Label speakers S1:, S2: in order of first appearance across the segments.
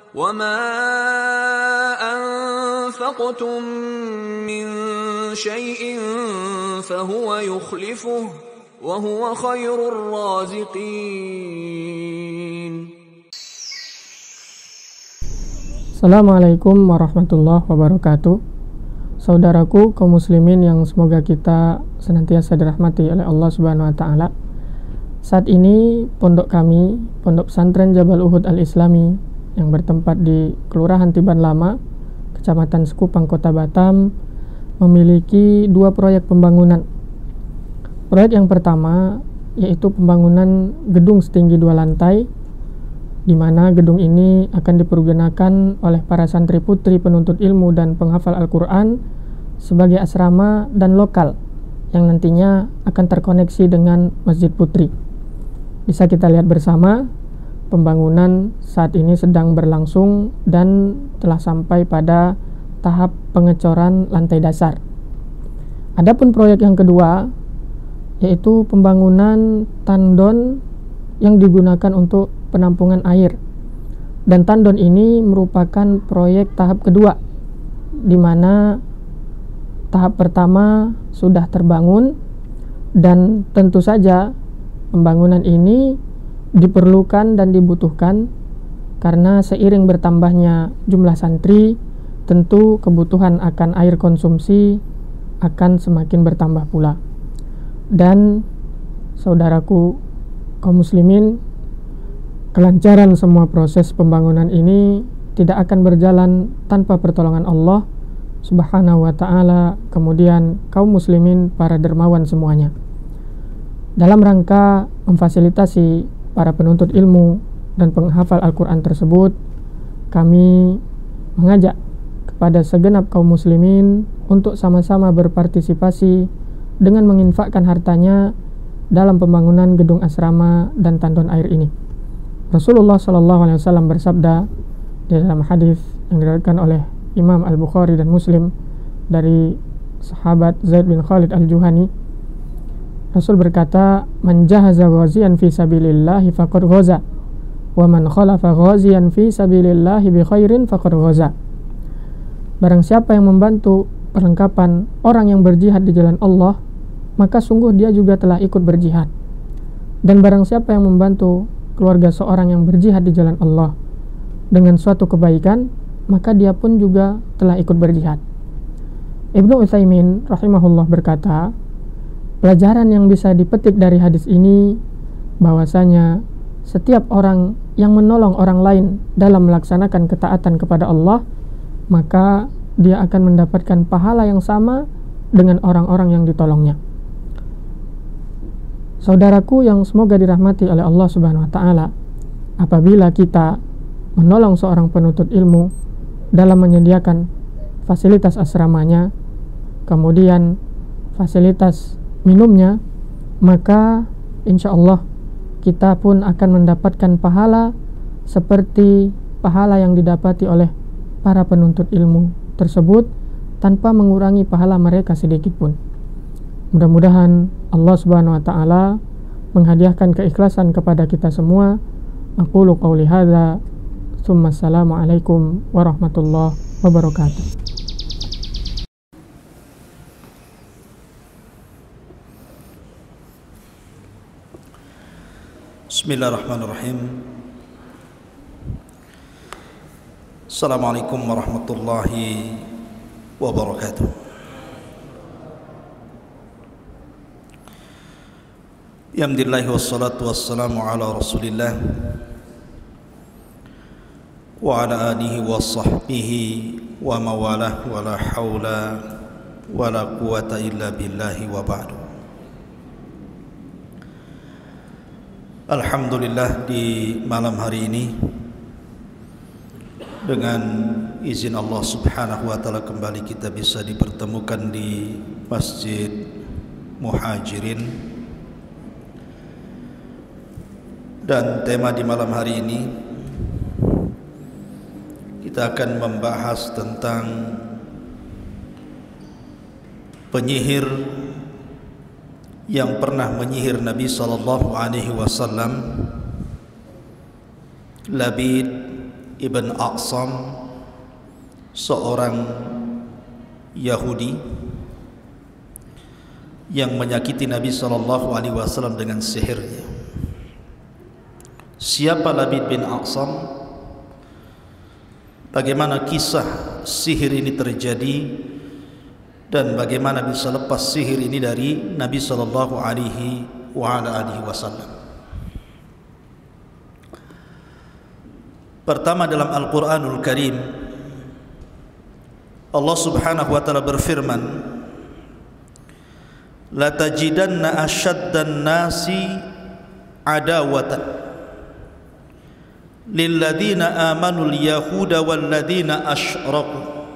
S1: وَمَا أَنفَقْتُم مِّن شَيْءٍ فَهُوَ يُخْلِفُهُ وَهُوَ خَيْرُ الرَّازِقِينَ.
S2: Assalamualaikum warahmatullahi wabarakatuh. Saudaraku kaum muslimin yang semoga kita senantiasa dirahmati oleh Allah Subhanahu wa taala. Saat ini pondok kami, Pondok Pesantren Jabal Uhud Al-Islami yang bertempat di Kelurahan Tiban Lama, Kecamatan Sekupang, Kota Batam, memiliki dua proyek pembangunan. Proyek yang pertama yaitu pembangunan gedung setinggi 2 lantai, di mana gedung ini akan dipergunakan oleh para santri putri penuntut ilmu dan penghafal Al-Quran sebagai asrama dan lokal yang nantinya akan terkoneksi dengan Masjid Putri. Bisa kita lihat bersama, pembangunan saat ini sedang berlangsung dan telah sampai pada tahap pengecoran lantai dasar. Adapun proyek yang kedua yaitu pembangunan tandon yang digunakan untuk penampungan air. Dan tandon ini merupakan proyek tahap kedua, di mana tahap pertama sudah terbangun, dan tentu saja pembangunan ini diperlukan dan dibutuhkan karena seiring bertambahnya jumlah santri, tentu kebutuhan akan air konsumsi akan semakin bertambah pula. Dan saudaraku kaum muslimin, kelancaran semua proses pembangunan ini tidak akan berjalan tanpa pertolongan Allah Subhanahu wa ta'ala, kemudian kaum muslimin para dermawan semuanya. Dalam rangka memfasilitasi para penuntut ilmu dan penghafal Al-Quran tersebut, kami mengajak kepada segenap kaum muslimin untuk sama-sama berpartisipasi dengan menginfakkan hartanya dalam pembangunan gedung asrama dan tandon air ini. Rasulullah SAW bersabda di dalam hadis yang diriwayatkan oleh Imam Al-Bukhari dan Muslim dari sahabat Zaid bin Khalid Al-Juhani, Rasul berkata, "Man jahaza ghaziyan fi sabilillahi faqad ghaza, wa man khalafa ghaziyan fi sabilillahi bi khairin faqad ghaza." Barang siapa yang membantu perlengkapan orang yang berjihad di jalan Allah, maka sungguh dia juga telah ikut berjihad. Dan barang siapa yang membantu keluarga seorang yang berjihad di jalan Allah dengan suatu kebaikan, maka dia pun juga telah ikut berjihad. Ibnu Utsaimin rahimahullah berkata, pelajaran yang bisa dipetik dari hadis ini bahwasanya setiap orang yang menolong orang lain dalam melaksanakan ketaatan kepada Allah, maka dia akan mendapatkan pahala yang sama dengan orang-orang yang ditolongnya. Saudaraku yang semoga dirahmati oleh Allah Subhanahu wa taala, apabila kita menolong seorang penuntut ilmu dalam menyediakan fasilitas asramanya, kemudian fasilitas minumnya, maka insya Allah kita pun akan mendapatkan pahala seperti pahala yang didapati oleh para penuntut ilmu tersebut tanpa mengurangi pahala mereka sedikit pun. Mudah-mudahan Allah Subhanahu wa taala menghadiahkan keikhlasan kepada kita semua. Aqulu qauli hadza, tsumma assalamu alaikum warahmatullahi wabarakatuh.
S3: Bismillahirrahmanirrahim. Assalamualaikum warahmatullahi wabarakatuh. Alhamdulillah wassalatu wassalamu ala rasulillah wa ala alihi wa sahbihi wa mawalah wa la hawla wa la quwata illa billahi wa ba'du. Alhamdulillah, di malam hari ini dengan izin Allah Subhanahu wa taala kembali kita bisa dipertemukan di Masjid Muhajirin. Dan tema di malam hari ini kita akan membahas tentang penyihir yang pernah menyihir Nabi sallallahu alaihi wasallam, Labid ibn Aqsam, seorang Yahudi yang menyakiti Nabi SAW dengan sihirnya. Siapa Labid bin Aqsam? Bagaimana kisah sihir ini terjadi dan bagaimana bisa lepas sihir ini dari Nabi SAW? Pertama, dalam Al-Quranul Karim Allah Subhanahu wa ta'ala berfirman, la tajidanna asyaddan nasi adawatan lilladzina amanul yahuda walladzina asyraku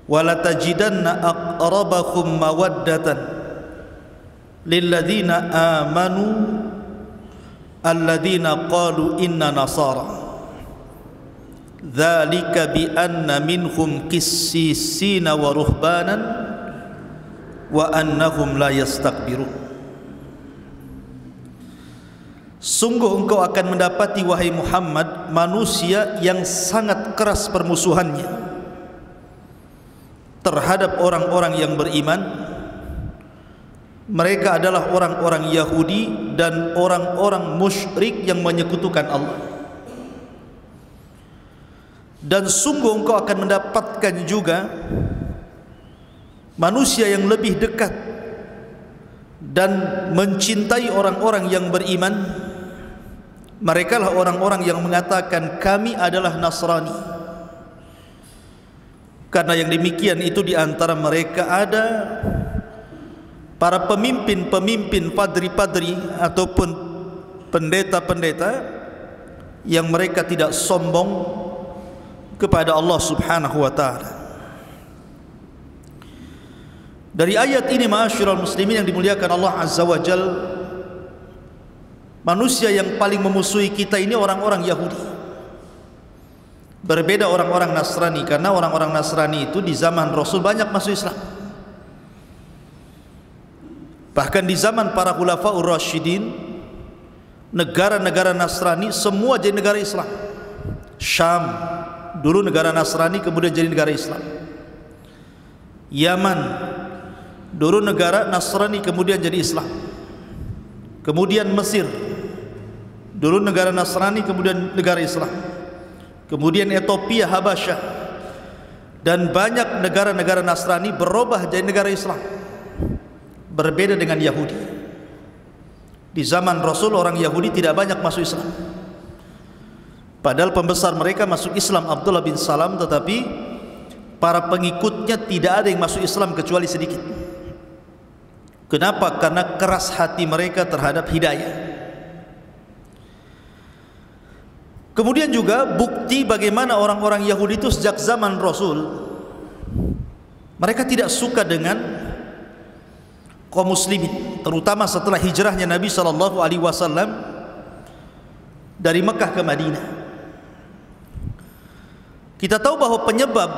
S3: wa la tajidanna aqrabahum mawaddatan lilladzina amanu alladzina qalu inna nasara dzalika bi anna minhum qissisina wa ruhbanan wa annahum la yastakbirun. Sungguh engkau akan mendapati wahai Muhammad manusia yang sangat keras permusuhannya terhadap orang-orang yang beriman. Mereka adalah orang-orang Yahudi dan orang-orang musyrik yang menyekutukan Allah. Dan sungguh engkau akan mendapatkan juga manusia yang lebih dekat dan mencintai orang-orang yang beriman. Mereka lah orang-orang yang mengatakan kami adalah Nasrani. Karena yang demikian itu di antara mereka ada para pemimpin-pemimpin, padri-padri ataupun pendeta-pendeta yang mereka tidak sombong kepada Allah Subhanahu wa ta'ala. Dari ayat ini ma'asyiral muslimin yang dimuliakan Allah Azza wa Jal, manusia yang paling memusuhi kita ini orang-orang Yahudi. Berbeda orang-orang Nasrani, karena orang-orang Nasrani itu di zaman Rasul banyak masuk Islam. Bahkan di zaman para khulafaur rasyidin, negara-negara Nasrani semua jadi negara Islam. Syam dulu negara Nasrani, kemudian jadi negara Islam. Yaman dulu negara Nasrani, kemudian jadi Islam. Kemudian Mesir dulu negara Nasrani, kemudian negara Islam. Kemudian Ethiopia, Habasyah, dan banyak negara-negara Nasrani berubah jadi negara Islam. Berbeda dengan Yahudi. Di zaman Rasul orang Yahudi tidak banyak masuk Islam. Padahal pembesar mereka masuk Islam, Abdullah bin Salam, tetapi para pengikutnya tidak ada yang masuk Islam kecuali sedikit. Kenapa? Karena keras hati mereka terhadap hidayah. Kemudian juga bukti bagaimana orang-orang Yahudi itu sejak zaman Rasul, mereka tidak suka dengan kaum muslimin, terutama setelah hijrahnya Nabi SAW dari Mekah ke Madinah. Kita tahu bahwa penyebab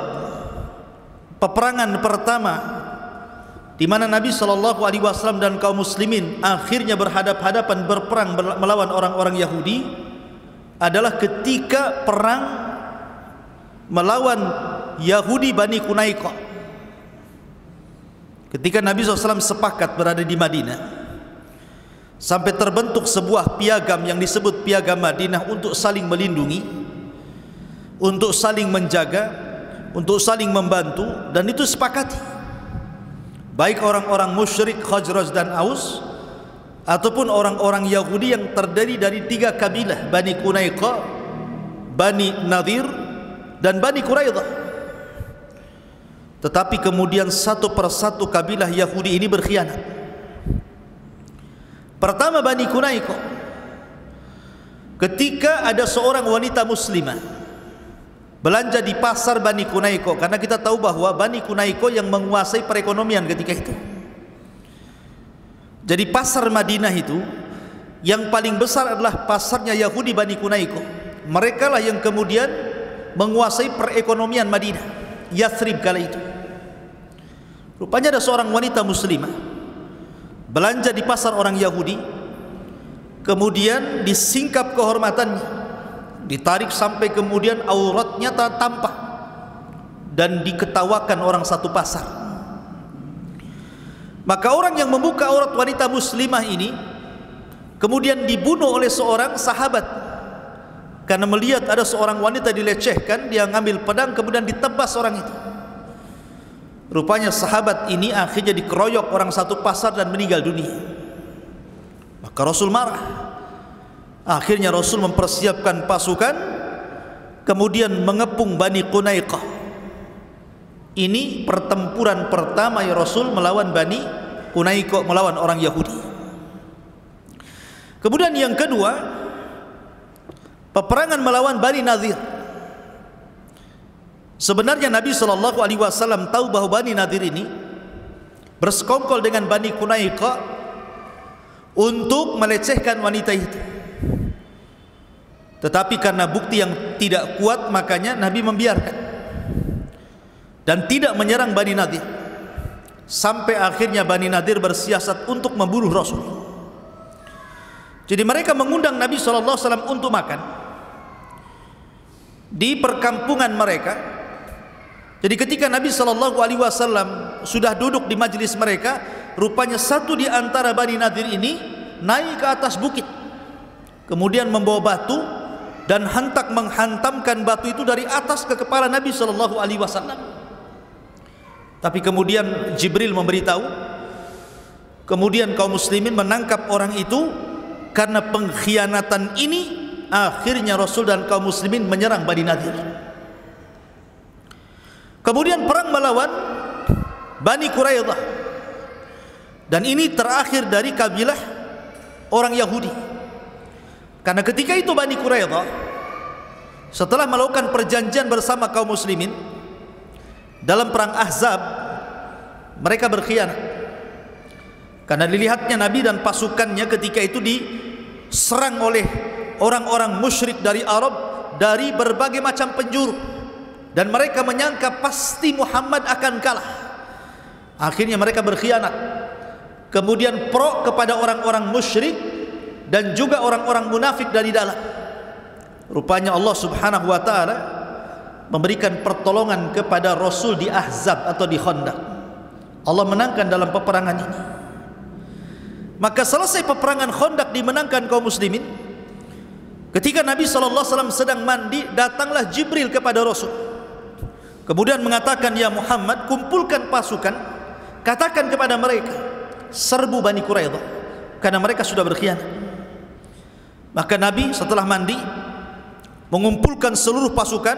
S3: peperangan pertama di mana Nabi SAW dan kaum muslimin akhirnya berhadap-hadapan berperang melawan orang-orang Yahudi adalah ketika perang melawan Yahudi Bani Qunaiqah. Ketika Nabi SAW sepakat berada di Madinah, sampai terbentuk sebuah piagam yang disebut piagam Madinah untuk saling melindungi, untuk saling menjaga, untuk saling membantu, dan itu sepakati. Baik orang-orang musyrik Khazraj dan Aus ataupun orang-orang Yahudi yang terdiri dari 3 kabilah, Bani Qunaiqah, Bani Nadir, dan Bani Quraidah. Tetapi kemudian satu persatu kabilah Yahudi ini berkhianat. Pertama Bani Qunaiqah, ketika ada seorang wanita muslimah belanja di pasar Bani Qunaiqah, karena kita tahu bahwa Bani Qunaiqah yang menguasai perekonomian ketika itu. Jadi pasar Madinah itu yang paling besar adalah pasarnya Yahudi Bani Qunaiqah. Mereka lah yang kemudian menguasai perekonomian Madinah, Yathrib kala itu. Rupanya ada seorang wanita muslimah belanja di pasar orang Yahudi, kemudian disingkap kehormatannya, ditarik sampai kemudian auratnya tampak dan diketawakan orang satu pasar. Maka orang yang membuka aurat wanita muslimah ini kemudian dibunuh oleh seorang sahabat karena melihat ada seorang wanita dilecehkan. Dia ngambil pedang kemudian ditebas orang itu. Rupanya sahabat ini akhirnya dikeroyok orang satu pasar dan meninggal dunia. Maka Rasul marah. Akhirnya Rasul mempersiapkan pasukan kemudian mengepung Bani Qunaiqah. Ini pertempuran pertama ya Rasul melawan Bani Qunaiqah, melawan orang Yahudi. Kemudian yang kedua, peperangan melawan Bani Nadir. Sebenarnya Nabi SAW tahu bahwa Bani Nadir ini bersekongkol dengan Bani Qunaiqah untuk melecehkan wanita itu. Tetapi karena bukti yang tidak kuat, makanya Nabi membiarkan dan tidak menyerang Bani Nadir. Sampai akhirnya Bani Nadir bersiasat untuk membunuh Rasul. Jadi mereka mengundang Nabi SAW untuk makan di perkampungan mereka. Jadi ketika Nabi SAW sudah duduk di majelis mereka, rupanya satu di antara Bani Nadir ini naik ke atas bukit, kemudian membawa batu dan hentak menghantamkan batu itu dari atas ke kepala Nabi SAW. Tapi kemudian Jibril memberitahu, kemudian kaum muslimin menangkap orang itu. Karena pengkhianatan ini, akhirnya Rasul dan kaum muslimin menyerang Bani Nadir. Kemudian perang melawan Bani Quraidah, dan ini terakhir dari kabilah orang Yahudi. Karena ketika itu Bani Quraidah setelah melakukan perjanjian bersama kaum muslimin dalam perang Ahzab, mereka berkhianat. Karena dilihatnya Nabi dan pasukannya ketika itu diserang oleh orang-orang musyrik dari Arab dari berbagai macam penjuru, dan mereka menyangka pasti Muhammad akan kalah. Akhirnya mereka berkhianat, kemudian pro kepada orang-orang musyrik dan juga orang-orang munafik dari dalam. Rupanya Allah Subhanahu wa taala memberikan pertolongan kepada Rasul di Ahzab atau di Khandaq. Allah menangkan dalam peperangan ini. Maka selesai peperangan Khandaq dimenangkan kaum muslimin. Ketika Nabi SAW sedang mandi, datanglah Jibril kepada Rasul. Kemudian mengatakan, ya Muhammad, kumpulkan pasukan, katakan kepada mereka, serbu Bani Quraidah, karena mereka sudah berkhianat. Maka Nabi setelah mandi mengumpulkan seluruh pasukan,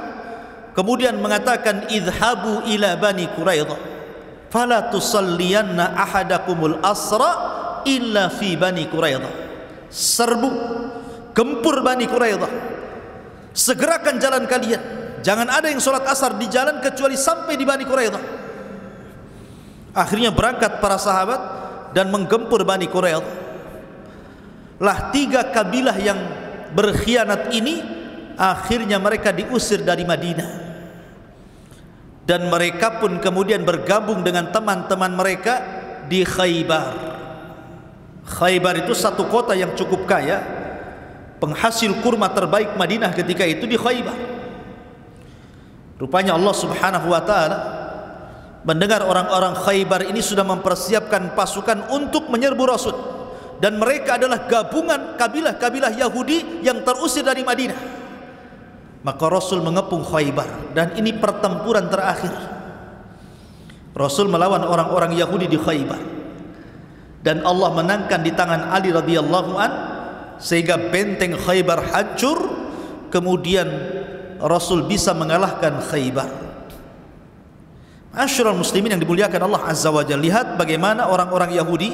S3: kemudian mengatakan, idhabu ila Bani Quraidah fala tusalliyanna ahadakumul asra illa fi Bani Quraidah. Serbu, gempur Bani Quraidah, segerakan jalan kalian, jangan ada yang sholat asar di jalan kecuali sampai di Bani Quraidah. Akhirnya berangkat para sahabat dan menggempur Bani Quraidah. Lah tiga kabilah yang berkhianat ini akhirnya mereka diusir dari Madinah, dan mereka pun kemudian bergabung dengan teman-teman mereka di Khaybar. Khaybar itu satu kota yang cukup kaya, penghasil kurma terbaik Madinah ketika itu di Khaybar. Rupanya Allah Subhanahu wa taala mendengar orang-orang Khaybar ini sudah mempersiapkan pasukan untuk menyerbu Rasul, dan mereka adalah gabungan kabilah-kabilah Yahudi yang terusir dari Madinah. Maka Rasul mengepung Khaybar, dan ini pertempuran terakhir. Rasul melawan orang-orang Yahudi di Khaybar, dan Allah menangkan di tangan Ali radhiyallahu an, sehingga benteng Khaybar hancur. Kemudian Rasul bisa mengalahkan Khaybar. Ma'asyiral muslimin yang dimuliakan Allah Azza wa Jalla, lihat bagaimana orang-orang Yahudi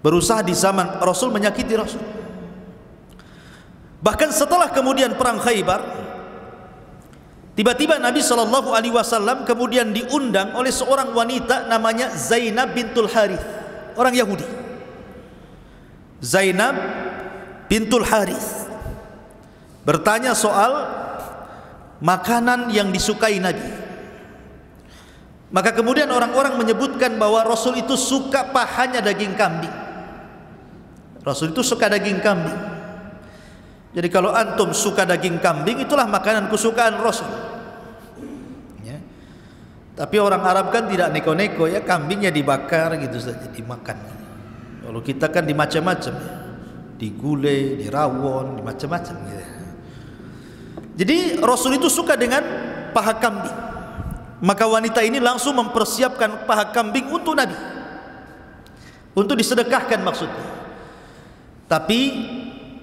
S3: berusaha di zaman Rasul menyakiti Rasul. Bahkan setelah kemudian perang Khaybar, tiba-tiba Nabi SAW kemudian diundang oleh seorang wanita namanya Zainab bintul Harith, orang Yahudi. Zainab bintul Harith bertanya soal makanan yang disukai Nabi. Maka kemudian orang-orang menyebutkan bahwa Rasul itu suka pahanya daging kambing. Rasul itu suka daging kambing. Jadi kalau antum suka daging kambing, itulah makanan kesukaan Rasul. Ya. Tapi orang Arab kan tidak neko-neko ya, kambingnya dibakar gitu saja dimakan. Kalau kita kan dimacam-macam ya. Digulai, dirawon, dimacam-macam gitu. Jadi Rasul itu suka dengan paha kambing. Maka wanita ini langsung mempersiapkan paha kambing untuk Nabi, untuk disedekahkan maksudnya. Tapi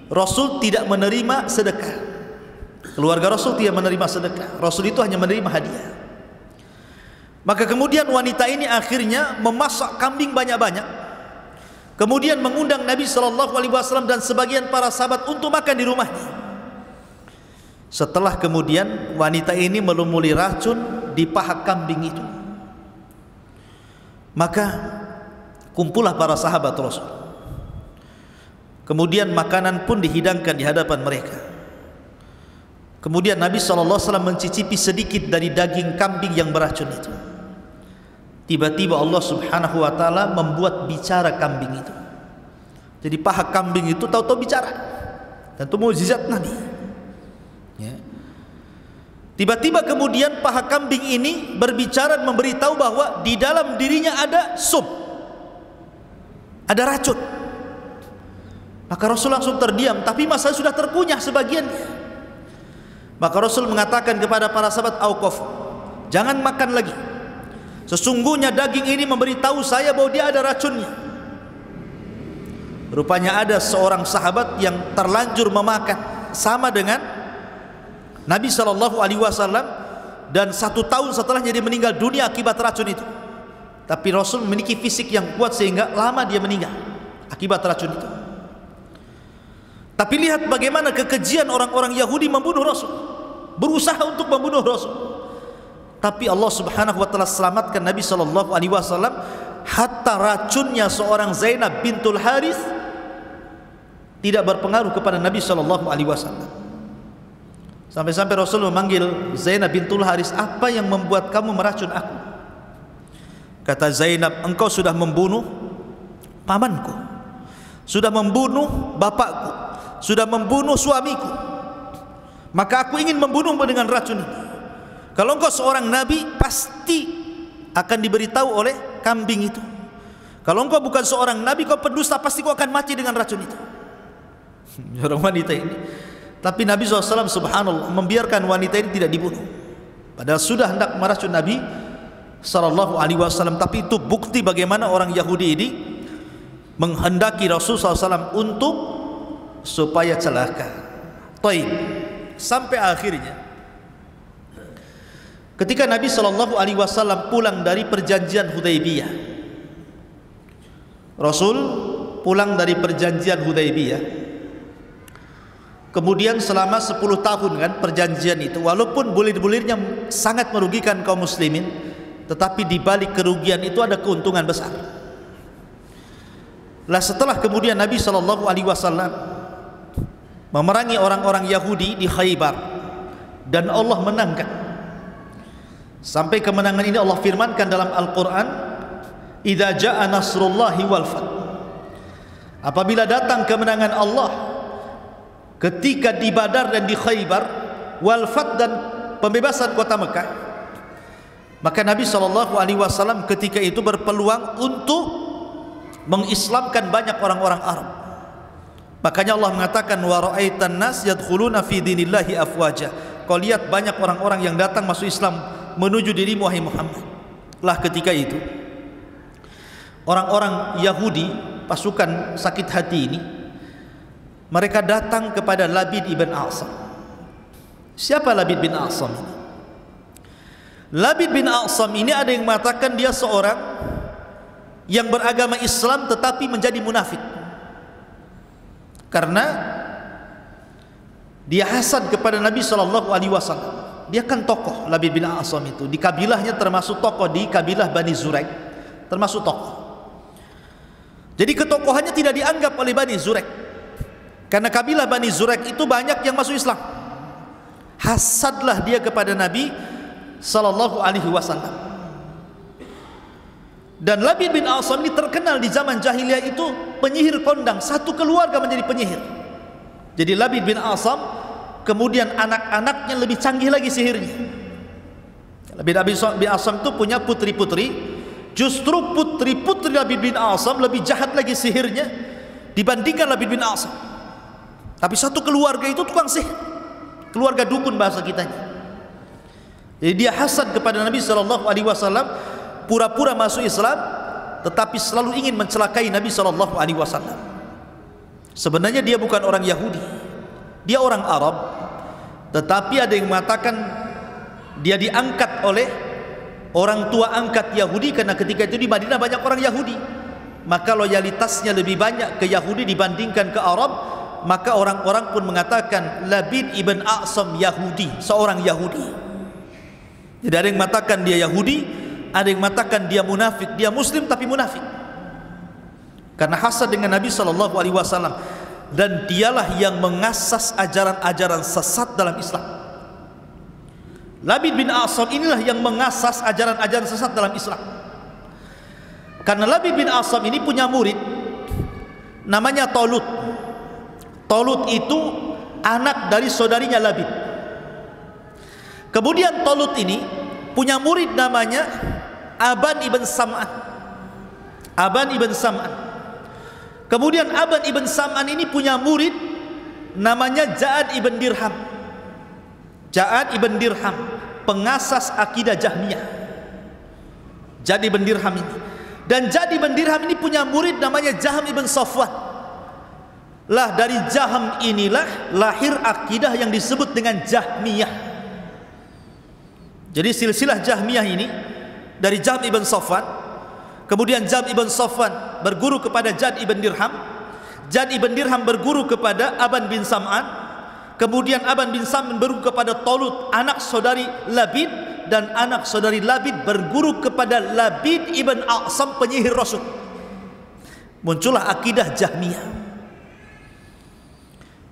S3: Rasul tidak menerima sedekah. Keluarga Rasul tidak menerima sedekah. Rasul itu hanya menerima hadiah. Maka kemudian wanita ini akhirnya memasak kambing banyak-banyak, kemudian mengundang Nabi SAW dan sebagian para sahabat untuk makan di rumahnya. Setelah kemudian wanita ini melumuri racun di paha kambing itu, maka kumpullah para sahabat Rasul. Kemudian makanan pun dihidangkan di hadapan mereka. Kemudian Nabi SAW mencicipi sedikit dari daging kambing yang beracun itu. Tiba-tiba Allah Subhanahu wa ta'ala membuat bicara kambing itu. Jadi paha kambing itu tahu-tahu bicara. Dan itu mukjizat Nabi. Ya. Tiba-tiba kemudian paha kambing ini berbicara, memberitahu bahwa di dalam dirinya ada sum, ada racun. Maka Rasul langsung terdiam, tapi masa sudah terkunyah sebagiannya. Maka Rasul mengatakan kepada para sahabat, "Auqaf, jangan makan lagi. Sesungguhnya daging ini memberitahu saya bahwa dia ada racunnya." Rupanya ada seorang sahabat yang terlanjur memakan sama dengan Nabi SAW, dan 1 tahun setelahnya dia meninggal dunia akibat racun itu. Tapi Rasul memiliki fisik yang kuat sehingga lama dia meninggal akibat racun itu. Tapi lihat bagaimana kekejian orang-orang Yahudi membunuh Rasul, berusaha untuk membunuh Rasul. Tapi Allah Subhanahu wa ta'ala selamatkan Nabi SAW, hatta racunnya seorang Zainab bintul Harith tidak berpengaruh kepada Nabi SAW. Sampai-sampai Rasul memanggil Zainab bintul Harith, "Apa yang membuat kamu meracun aku?" Kata Zainab, "Engkau sudah membunuh pamanku, sudah membunuh bapakku, sudah membunuh suamiku. Maka aku ingin membunuhmu dengan racun ini. Kalau engkau seorang nabi, pasti akan diberitahu oleh kambing itu. Kalau engkau bukan seorang nabi, kau pendusta, pasti kau akan mati dengan racun itu." Orang wanita ini. Tapi Nabi SAW subhanallah membiarkan wanita ini tidak dibunuh, padahal sudah hendak meracun Nabi SAW. Tapi itu bukti bagaimana orang Yahudi ini menghendaki Rasulullah SAW untuk supaya celaka. Taib. Sampai akhirnya ketika Nabi SAW pulang dari perjanjian Hudaybiyah, Rasul pulang dari perjanjian Hudaybiyah, kemudian selama 10 tahun kan perjanjian itu, walaupun bulir-bulirnya sangat merugikan kaum muslimin, tetapi di balik kerugian itu ada keuntungan besar. Lah setelah kemudian Nabi SAW memerangi orang-orang Yahudi di Khaybar, dan Allah menangkan. Sampai kemenangan ini Allah firmankan dalam Al-Quran, "Idza jaa nasrullahi wal fath." Apabila datang kemenangan Allah ketika di Badar dan di Khaybar, wal fath dan pembebasan kota Mekah, maka Nabi SAW ketika itu berpeluang untuk mengislamkan banyak orang-orang Arab. Makanya Allah mengatakan, "Wa ra'aitan nas yadkhuluna fi dinillahi afwaja." Kau lihat banyak orang-orang yang datang masuk Islam menuju dirimu wahai Muhammad. Lah ketika itu orang-orang Yahudi, pasukan sakit hati ini, mereka datang kepada Labid ibn A'sam. Siapa Labid bin A'sam ini? Labid bin A'sam ini ada yang mengatakan dia seorang yang beragama Islam tetapi menjadi munafik, karena dia hasad kepada Nabi SAW. Dia kan tokoh, Labid bin A'sam itu di kabilahnya termasuk tokoh, di kabilah Bani Zuraik termasuk tokoh. Jadi ketokohannya tidak dianggap oleh Bani Zuraik, karena kabilah Bani Zuraik itu banyak yang masuk Islam. Hasadlah dia kepada Nabi SAW. Dan Labid bin A'sam ini terkenal di zaman jahiliyah itu penyihir kondang, satu keluarga menjadi penyihir. Jadi Labid bin Asam, kemudian anak-anaknya lebih canggih lagi sihirnya. Labid bin Asam itu punya putri-putri. Justru putri-putri Labid bin Asam lebih jahat lagi sihirnya dibandingkan Labid bin Asam. Tapi satu keluarga itu tukang sihir, keluarga dukun bahasa kitanya. Jadi dia hasad kepada Nabi SAW, pura-pura masuk Islam, tetapi selalu ingin mencelakai Nabi SAW. Sebenarnya dia bukan orang Yahudi, dia orang Arab, tetapi ada yang mengatakan dia diangkat oleh orang tua angkat Yahudi, karena ketika itu di Madinah banyak orang Yahudi, maka loyalitasnya lebih banyak ke Yahudi dibandingkan ke Arab. Maka orang-orang pun mengatakan Labid ibn A'sam Yahudi, seorang Yahudi. Jadi ada yang mengatakan dia Yahudi, ada yang mengatakan dia munafik, dia Muslim tapi munafik, karena hasad dengan Nabi SAW. Dan dialah yang mengasas ajaran-ajaran sesat dalam Islam. Labid bin A'sam inilah yang mengasas ajaran-ajaran sesat dalam Islam. Karena Labid bin A'sam ini punya murid namanya Talut. Talut itu anak dari saudarinya Labid. Kemudian Talut ini punya murid namanya Aban ibn Sam'an. Aban ibn Sam'an. Kemudian Aban ibn Sam'an ini punya murid namanya Ja'ad ibn Dirham. Ja'ad ibn Dirham, pengasas akidah Jahmiyah. Ja'ad ibn Dirham ini. Dan Ja'ad ibn Dirham ini punya murid namanya Jahm ibn Safwan. Lah dari Jahm inilah lahir akidah yang disebut dengan Jahmiyah. Jadi silsilah Jahmiyah ini dari Jahm ibn Safwan. Kemudian Jahm ibn Safwan berguru kepada Ja'ad ibn Dirham. Ja'ad ibn Dirham berguru kepada Aban bin Sam'an. Kemudian Aban bin Sam'an berguru kepada Talut, anak saudari Labid. Dan anak saudari Labid berguru kepada Labid ibn A'sam, penyihir Rasul. Muncullah akidah Jahmiyah.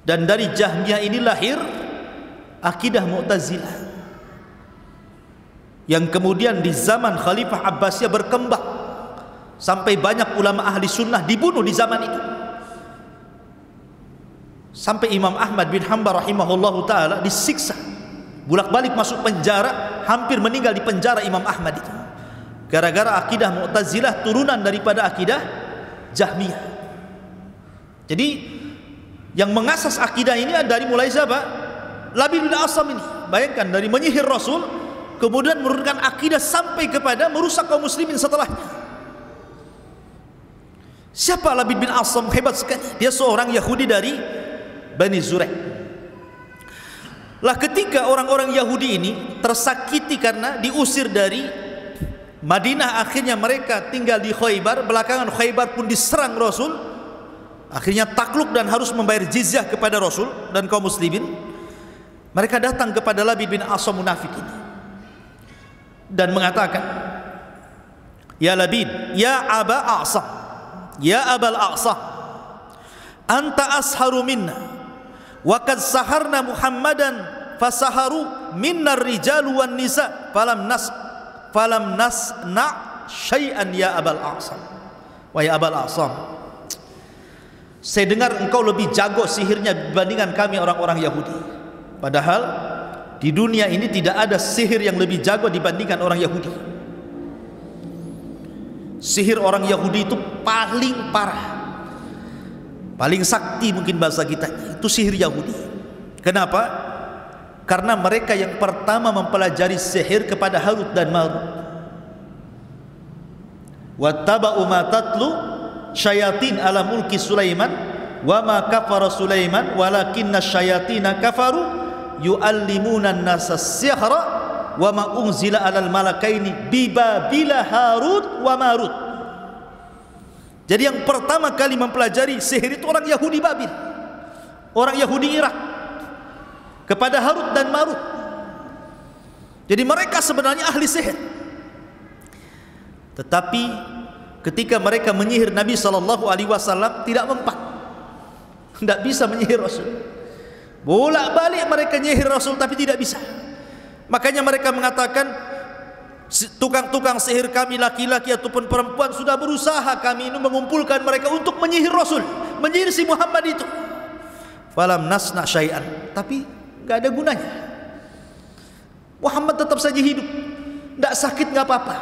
S3: Dan dari Jahmiyah ini lahir akidah Mu'tazilah, yang kemudian di zaman Khalifah Abbasiyah berkembang sampai banyak ulama ahli sunnah dibunuh di zaman itu. Sampai Imam Ahmad bin Hanbal rahimahullahu ta'ala disiksa, bolak-balik masuk penjara, hampir meninggal di penjara Imam Ahmad itu, gara-gara akidah Mu'tazilah turunan daripada akidah Jahmiyah. Jadi yang mengasas akidah ini dari mulai siapa? Labid bin A'sam ini. Bayangkan, dari menyihir Rasul, kemudian menurunkan akidah sampai kepada merusak kaum muslimin setelahnya. Siapa Labid bin A'sam? Hebat sekali. Dia seorang Yahudi dari Bani Zuraik. Lah ketika orang-orang Yahudi ini tersakiti karena diusir dari Madinah, akhirnya mereka tinggal di Khaybar. Belakangan Khaybar pun diserang Rasul, akhirnya takluk dan harus membayar jizyah kepada Rasul dan kaum muslimin. Mereka datang kepada Labid bin A'sam munafik ini dan mengatakan, "Ya Labid, ya Aba A'sam, ya Abal A'sam, anta asharu minna wa kad saharna Muhammadan fasaharu minna ar-rijalu wan nisa falam nasna syai'an ya Abal A'sam." Wahai Abal A'sam, saya dengar engkau lebih jago sihirnya dibandingkan kami orang-orang Yahudi. Padahal di dunia ini tidak ada sihir yang lebih jago dibandingkan orang Yahudi. Sihir orang Yahudi itu paling parah, paling sakti mungkin bahasa kita, itu sihir Yahudi. Kenapa? Karena mereka yang pertama mempelajari sihir kepada Harut dan Marut. Wattaba'u ma tatlu syayatin ala mulki Sulaiman wa ma kafara Sulaiman walakinna syayatina kafaru yu'allimuna an-nasa sihra wa ma unzila alal malakaini bi Babila Harut wa Marut. Jadi yang pertama kali mempelajari sihir itu orang Yahudi Babil, orang Yahudi Irak, kepada Harut dan Marut. Jadi mereka sebenarnya ahli sihir, tetapi ketika mereka menyihir Nabi SAW tidak mempan, tidak bisa menyihir Rasul. Bolak-balik mereka nyihir Rasul tapi tidak bisa. Makanya mereka mengatakan, tukang-tukang sihir kami laki-laki ataupun perempuan sudah berusaha kami ini mengumpulkan mereka untuk menyihir Rasul, menyihir si Muhammad itu. falam nasna syai'an, tapi enggak ada gunanya. Muhammad tetap saja hidup, enggak sakit, enggak apa-apa.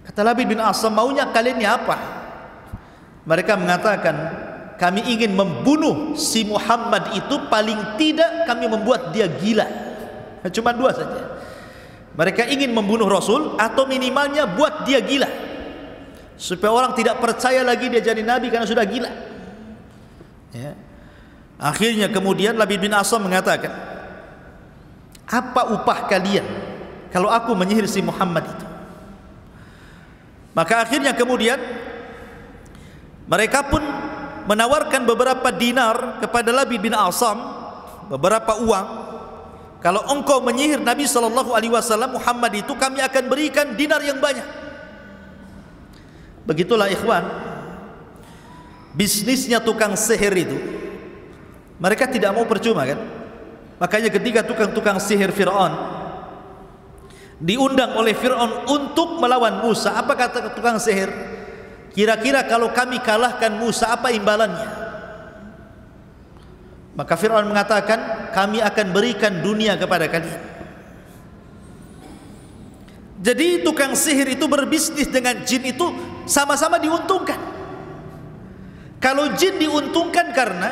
S3: Kata Labid bin Asam, maunya kalian ni apa? Mereka mengatakan, kami ingin membunuh si Muhammad itu, paling tidak kami membuat dia gila. Cuma dua saja. Mereka ingin membunuh Rasul, atau minimalnya buat dia gila, supaya orang tidak percaya lagi dia jadi nabi karena sudah gila. Ya. Akhirnya kemudian Labid bin Asam mengatakan, apa upah kalian kalau aku menyihir si Muhammad itu? Maka akhirnya kemudian mereka pun menawarkan beberapa dinar kepada Labid bin Asam, beberapa uang. Kalau engkau menyihir Nabi SAW Muhammad itu, kami akan berikan dinar yang banyak. Begitulah ikhwan, bisnisnya tukang sihir itu. Mereka tidak mau percuma kan. Makanya ketika tukang-tukang sihir Fir'aun diundang oleh Fir'aun untuk melawan Musa, apa kata tukang sihir? Kira-kira kalau kami kalahkan Musa, apa imbalannya? Maka Fir'aun mengatakan, kami akan berikan dunia kepada kalian. Jadi tukang sihir itu berbisnis dengan jin itu sama-sama diuntungkan. Kalau jin diuntungkan karena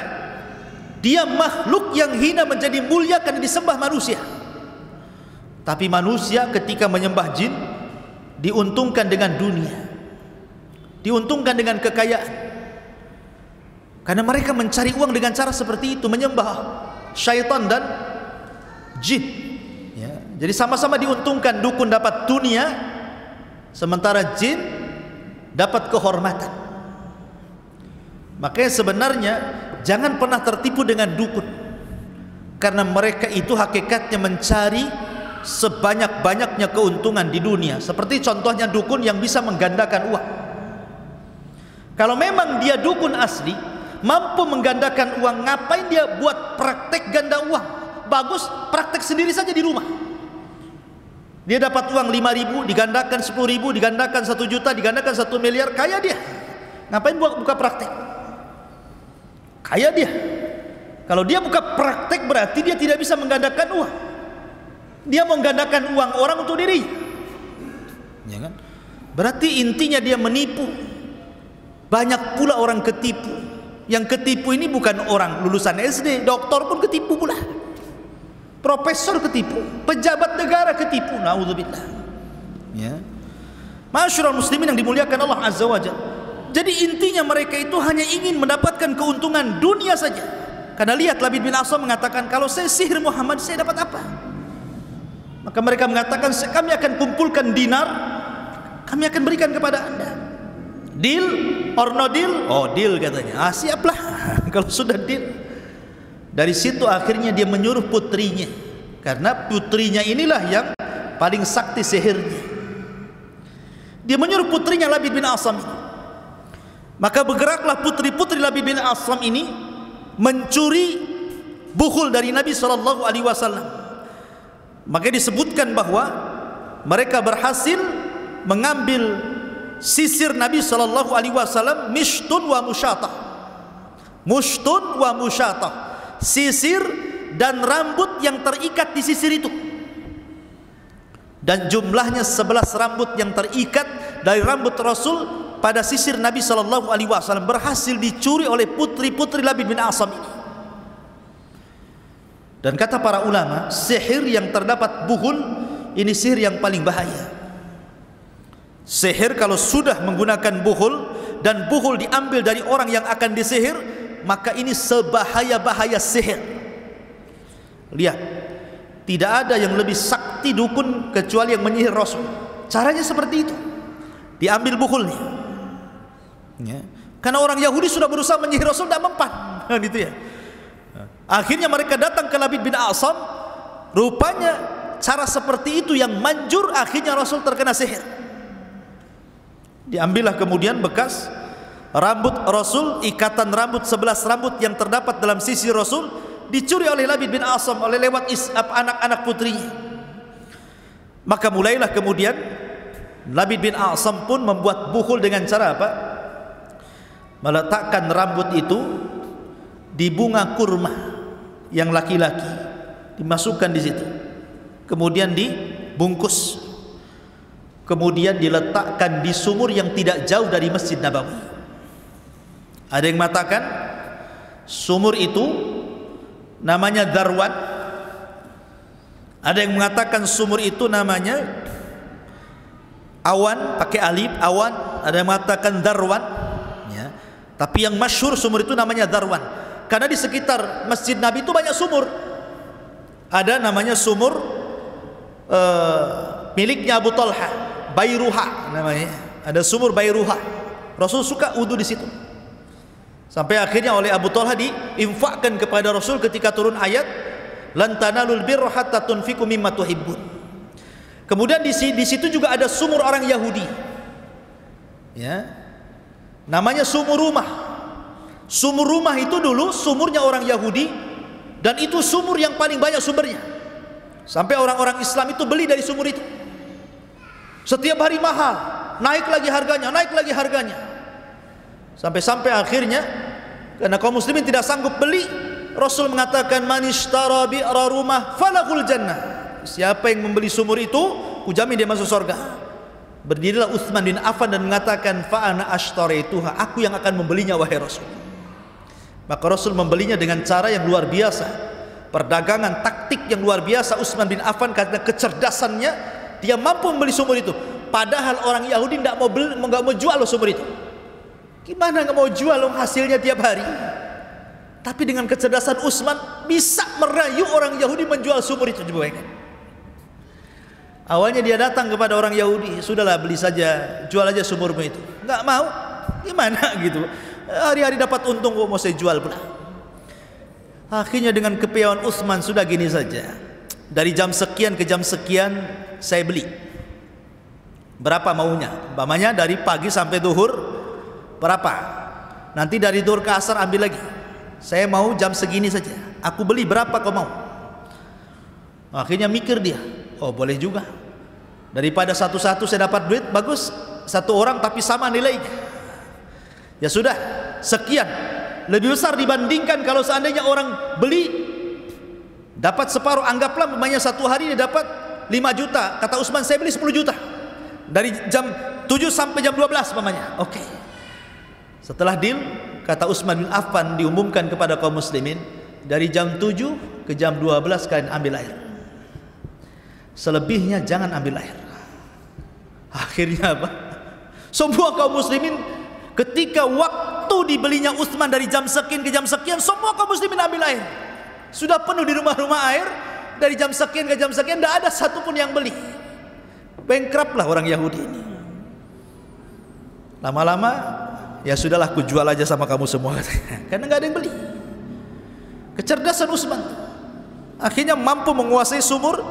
S3: dia makhluk yang hina menjadi mulia karena disembah manusia. Tapi manusia ketika menyembah jin diuntungkan dengan dunia, diuntungkan dengan kekayaan, karena mereka mencari uang dengan cara seperti itu, menyembah syaitan dan jin. Ya, jadi sama-sama diuntungkan. Dukun dapat dunia, sementara jin dapat kehormatan. Makanya sebenarnya jangan pernah tertipu dengan dukun, karena mereka itu hakikatnya mencari sebanyak-banyaknya keuntungan di dunia. Seperti contohnya dukun yang bisa menggandakan uang. Kalau memang dia dukun asli, mampu menggandakan uang, ngapain dia buat praktek ganda uang? Bagus praktek sendiri saja di rumah. Dia dapat uang 5.000, digandakan 10.000, digandakan 1 juta, digandakan 1 miliar, kaya dia. Ngapain buka praktek? Kaya dia. Kalau dia buka praktek berarti dia tidak bisa menggandakan uang. Dia menggandakan uang orang untuk diri, ya kan? Berarti intinya dia menipu. Banyak pula orang ketipu. Yang ketipu ini bukan orang lulusan SD, doktor pun ketipu pula, profesor ketipu, pejabat negara ketipu. Naudzubillah. Ya, Ma'asyiral muslimin yang dimuliakan Allah Azza wa Jalla. Jadi intinya mereka itu hanya ingin mendapatkan keuntungan dunia saja. Karena lihat, Labid bin Asam mengatakan, kalau saya sihir Muhammad, saya dapat apa? Maka mereka mengatakan, kami akan kumpulkan dinar, kami akan berikan kepada anda. Deal or no deal? Oh, deal katanya. Siaplah. Kalau sudah deal. Dari situ akhirnya dia menyuruh putrinya, karena putrinya inilah yang paling sakti sihirnya. Dia menyuruh putrinya Labid bin Asam. Maka bergeraklah putri-putri Labid bin Asam ini mencuri bukhul dari Nabi SAW. Maka disebutkan bahwa mereka berhasil mengambil sisir Nabi SAW, mishtun wa musyatah. Mushtun wa musyatah, sisir dan rambut yang terikat di sisir itu. Dan jumlahnya 11 rambut yang terikat dari rambut Rasul pada sisir Nabi SAW berhasil dicuri oleh putri-putri Labid bin Asam ini. Dan kata para ulama, sihir yang terdapat buhul ini sihir yang paling bahaya. Sihir kalau sudah menggunakan buhul, dan buhul diambil dari orang yang akan disihir, maka ini sebahaya-bahaya sihir. Lihat, tidak ada yang lebih sakti dukun kecuali yang menyihir Rasul. Caranya seperti itu, diambil buhulnya, ya. Karena orang Yahudi sudah berusaha menyihir Rasul, tidak mempan, gitu ya. Akhirnya mereka datang ke Labid bin Asam. Rupanya cara seperti itu yang manjur. Akhirnya Rasul terkena sihir. Diambillah kemudian bekas rambut Rasul, ikatan rambut 11 rambut yang terdapat dalam sisir Rasul, dicuri oleh Labid bin Asam oleh lewat anak-anak putrinya. Maka mulailah kemudian Labid bin Asam pun membuat bukhul dengan cara apa? Meletakkan rambut itu di bunga kurma yang laki-laki, dimasukkan di situ, kemudian dibungkus, kemudian diletakkan di sumur yang tidak jauh dari Masjid Nabawi. Ada yang mengatakan sumur itu namanya Darwan, ada yang mengatakan sumur itu namanya Awan, pakai alif, Awan. Ada yang mengatakan Darwan, ya. Tapi yang masyhur sumur itu namanya Darwan, karena di sekitar Masjid Nabi itu banyak sumur. Ada namanya sumur miliknya Abu Talha, Bairuha namanya. Ada sumur Bairuha. Rasul suka wudu di situ. Sampai akhirnya oleh Abu Talha diinfakkan kepada Rasul ketika turun ayat lan tanalul birra hatta tunfiqu mimma tuhibbun. Kemudian di situ juga ada sumur orang Yahudi, ya, namanya sumur rumah. Sumur rumah itu dulu sumurnya orang Yahudi, dan itu sumur yang paling banyak sumbernya. Sampai orang-orang Islam itu beli dari sumur itu. Setiap hari mahal, naik lagi harganya. Sampai akhirnya karena kaum muslimin tidak sanggup beli, Rasul mengatakan man ishtara bi'ra rumah falahul jannah. Siapa yang membeli sumur itu, kujamin dia masuk surga. Berdirilah Utsman bin Affan dan mengatakan fa ana ashtarituha, aku yang akan membelinya wahai Rasul. Maka Rasul membelinya dengan cara yang luar biasa, perdagangan taktik yang luar biasa. Utsman bin Affan karena kecerdasannya, dia mampu membeli sumur itu. Padahal orang Yahudi tidak mau jual loh sumur itu. Gimana nggak mau jual loh, hasilnya tiap hari. Tapi dengan kecerdasan Utsman bisa merayu orang Yahudi menjual sumur itu. Coba bayangkan. Awalnya dia datang kepada orang Yahudi, sudahlah beli saja, jual aja sumurmu itu. Nggak mau, gimana gitu. Hari-hari dapat untung kok mau saya jual pula. Akhirnya dengan kepiawaian Utsman, sudah gini saja. Dari jam sekian ke jam sekian saya beli. Berapa maunya? Umpamanya dari pagi sampai duhur berapa? Nanti dari duhur ke asar ambil lagi. Saya mau jam segini saja. Aku beli berapa kau mau? Akhirnya mikir dia, oh boleh juga. Daripada satu-satu saya dapat duit, bagus satu orang tapi sama nilainya. Ya sudah, sekian. Lebih besar dibandingkan kalau seandainya orang beli dapat separuh. Anggaplah umpamanya satu hari dia dapat 5 juta. Kata Utsman, saya beli 10 juta. Dari jam 7 sampai jam 12 umpamanya. Oke. Setelah deal, kata Utsman bin Affan diumumkan kepada kaum muslimin, dari jam 7 ke jam 12 kalian ambil air. Selebihnya jangan ambil air. Akhirnya apa? Semua kaum muslimin ketika waktu dibelinya Utsman dari jam sekian ke jam sekian, semua kaum muslimin ambil air. Sudah penuh di rumah-rumah air. Dari jam sekian ke jam sekian tidak ada satupun yang beli. Bankrupt lah orang Yahudi ini. Lama-lama, ya sudahlah, aku jual aja sama kamu semua. Karena nggak ada yang beli. Kecerdasan Utsman akhirnya mampu menguasai sumur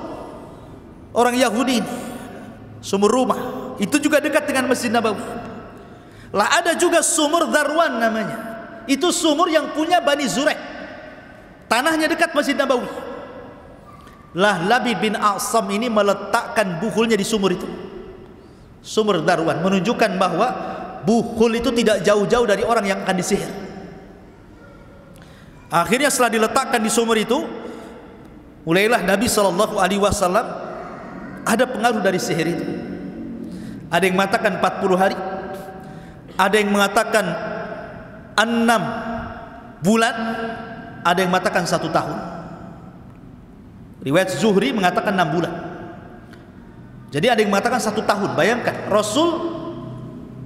S3: orang Yahudi ini, sumur rumah. Itu juga dekat dengan Masjid Nabawi. Lah ada juga sumur Darwan namanya. Itu sumur yang punya Bani Zurek. Tanahnya dekat Masjid Nabawi. Lah Labid bin A'sam ini meletakkan buhulnya di sumur itu, sumur Darwan, menunjukkan bahwa buhul itu tidak jauh-jauh dari orang yang akan disihir. Akhirnya setelah diletakkan di sumur itu, mulailah Nabi SAW ada pengaruh dari sihir itu. Ada yang mengatakan 40 hari, ada yang mengatakan 6 bulan, ada yang mengatakan 1 tahun. Riwayat Zuhri mengatakan 6 bulan. Jadi ada yang mengatakan 1 tahun. Bayangkan, Rasul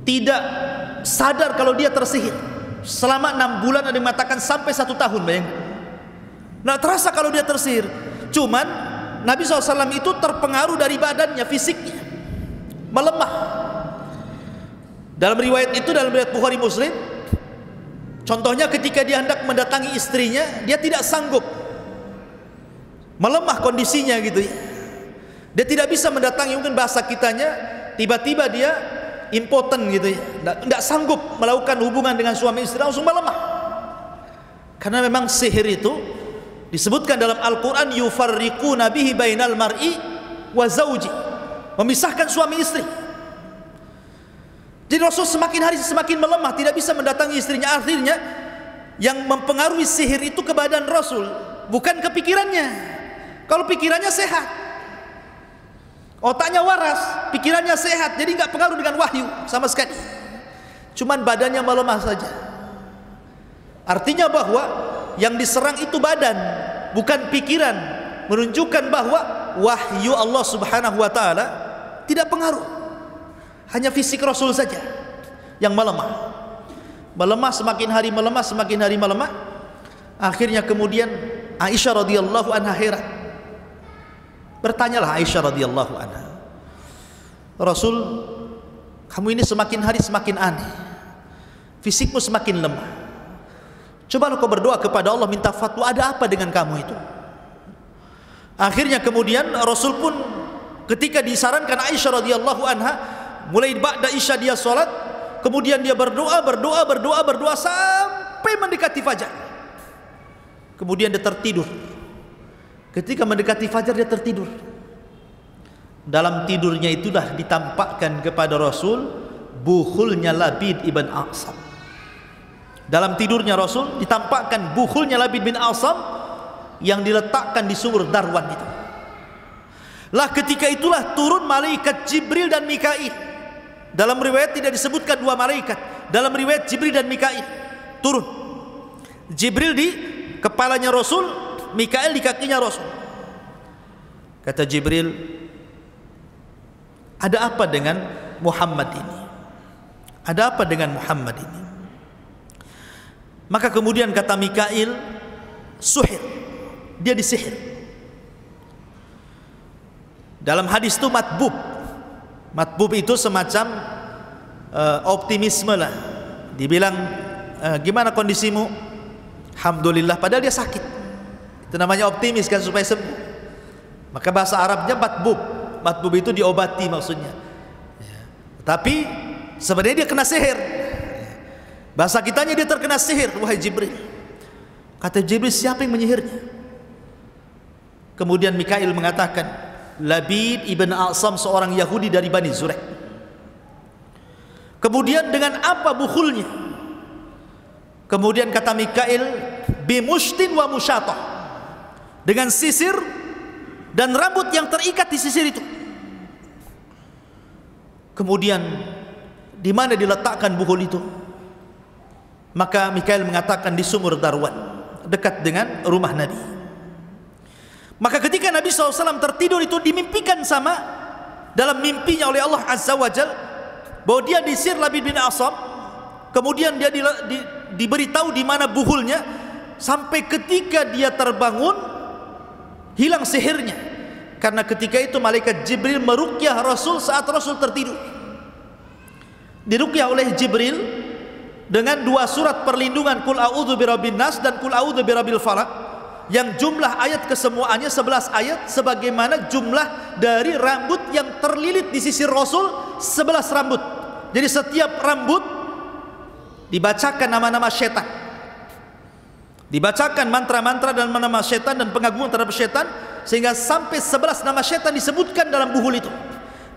S3: tidak sadar kalau dia tersihir selama 6 bulan. Ada yang mengatakan sampai 1 tahun. Bayangkan, nah terasa kalau dia tersihir. Cuman Nabi SAW itu terpengaruh dari badannya, fisiknya melemah. Dalam riwayat itu, dalam riwayat Bukhari Muslim, contohnya ketika dia hendak mendatangi istrinya, dia tidak sanggup, melemah kondisinya gitu ya. Dia tidak bisa mendatangi, mungkin bahasa kitanya tiba-tiba dia impoten gitu ya, tidak sanggup melakukan hubungan dengan suami istri, langsung melemah. Karena memang sihir itu disebutkan dalam Al-Quran, yufarriquna bihi bainal mar'i wa zawji, memisahkan suami istri. Jadi Rasul semakin hari semakin melemah, tidak bisa mendatangi istrinya. Akhirnya yang mempengaruhi sihir itu ke badan Rasul, bukan ke pikirannya. Kalau pikirannya sehat, otaknya waras, pikirannya sehat, jadi nggak pengaruh dengan wahyu sama sekali. Cuman badannya melemah saja. Artinya bahwa yang diserang itu badan, bukan pikiran, menunjukkan bahwa wahyu Allah Subhanahu wa taala tidak pengaruh. Hanya fisik Rasul saja yang melemah. Melemah, semakin hari melemah, semakin hari melemah. Akhirnya kemudian Aisyah radhiyallahu anha heran. Bertanyalah Aisyah radhiyallahu anha, Rasul, kamu ini semakin hari semakin aneh, fisikmu semakin lemah. Coba kau berdoa kepada Allah, minta fatwa, ada apa dengan kamu itu? Akhirnya kemudian Rasul pun ketika disarankan Aisyah radhiyallahu anha, mulai ba'da Isya dia salat, kemudian dia berdoa sampai mendekati fajar. Kemudian dia tertidur. Ketika mendekati fajar dia tertidur. Dalam tidurnya itulah ditampakkan kepada Rasul bukhulnya Labid ibn A'sam. Dalam tidurnya Rasul ditampakkan bukhulnya Labid bin A'sam yang diletakkan di sumur Darwan itu. Lah ketika itulah turun malaikat Jibril dan Mikail. Dalam riwayat tidak disebutkan dua malaikat, dalam riwayat Jibril dan Mikail turun. Jibril di kepalanya Rasul, Mikail di kakinya Rasul. Kata Jibril, ada apa dengan Muhammad ini? Ada apa dengan Muhammad ini? Maka kemudian kata Mikail, suhir, dia disihir. Dalam hadis itu matbub. Matbub itu semacam optimisme lah. Dibilang gimana kondisimu? Alhamdulillah, padahal dia sakit. Itu namanya optimis kan, supaya sembuh. Maka bahasa Arabnya matbub. Matbub itu diobati maksudnya. Tapi sebenarnya dia kena sihir. Bahasa kitanya dia terkena sihir. Wahai Jibril, kata Jibril, siapa yang menyihirnya? Kemudian Mikail mengatakan, Labid ibn A'sam, seorang Yahudi dari Bani Zurek. Kemudian dengan apa bukhulnya? Kemudian kata Mikail, bimushtin wa musyatah, dengan sisir dan rambut yang terikat di sisir itu. Kemudian di mana diletakkan bukhul itu? Maka Mikail mengatakan di sumur Darwan, dekat dengan rumah Nabi. Maka ketika Nabi SAW tertidur itu dimimpikan sama, dalam mimpinya oleh Allah Azza wa Jal, bahwa dia disihir Labid bin A'sam. Kemudian dia diberitahu di mana buhulnya, sampai ketika dia terbangun hilang sihirnya. Karena ketika itu malaikat Jibril meruqyah Rasul saat Rasul tertidur. Diruqyah oleh Jibril dengan dua surat perlindungan, Qul a'udzu birabbin nas dan Qul a'udzu birabbil falaq, yang jumlah ayat kesemuanya 11 ayat, sebagaimana jumlah dari rambut yang terlilit di sisir Rasul 11 rambut. Jadi setiap rambut dibacakan nama-nama syaitan, dibacakan mantra-mantra dan nama syaitan dan pengagungan terhadap syaitan, sehingga sampai 11 nama syaitan disebutkan dalam buhul itu.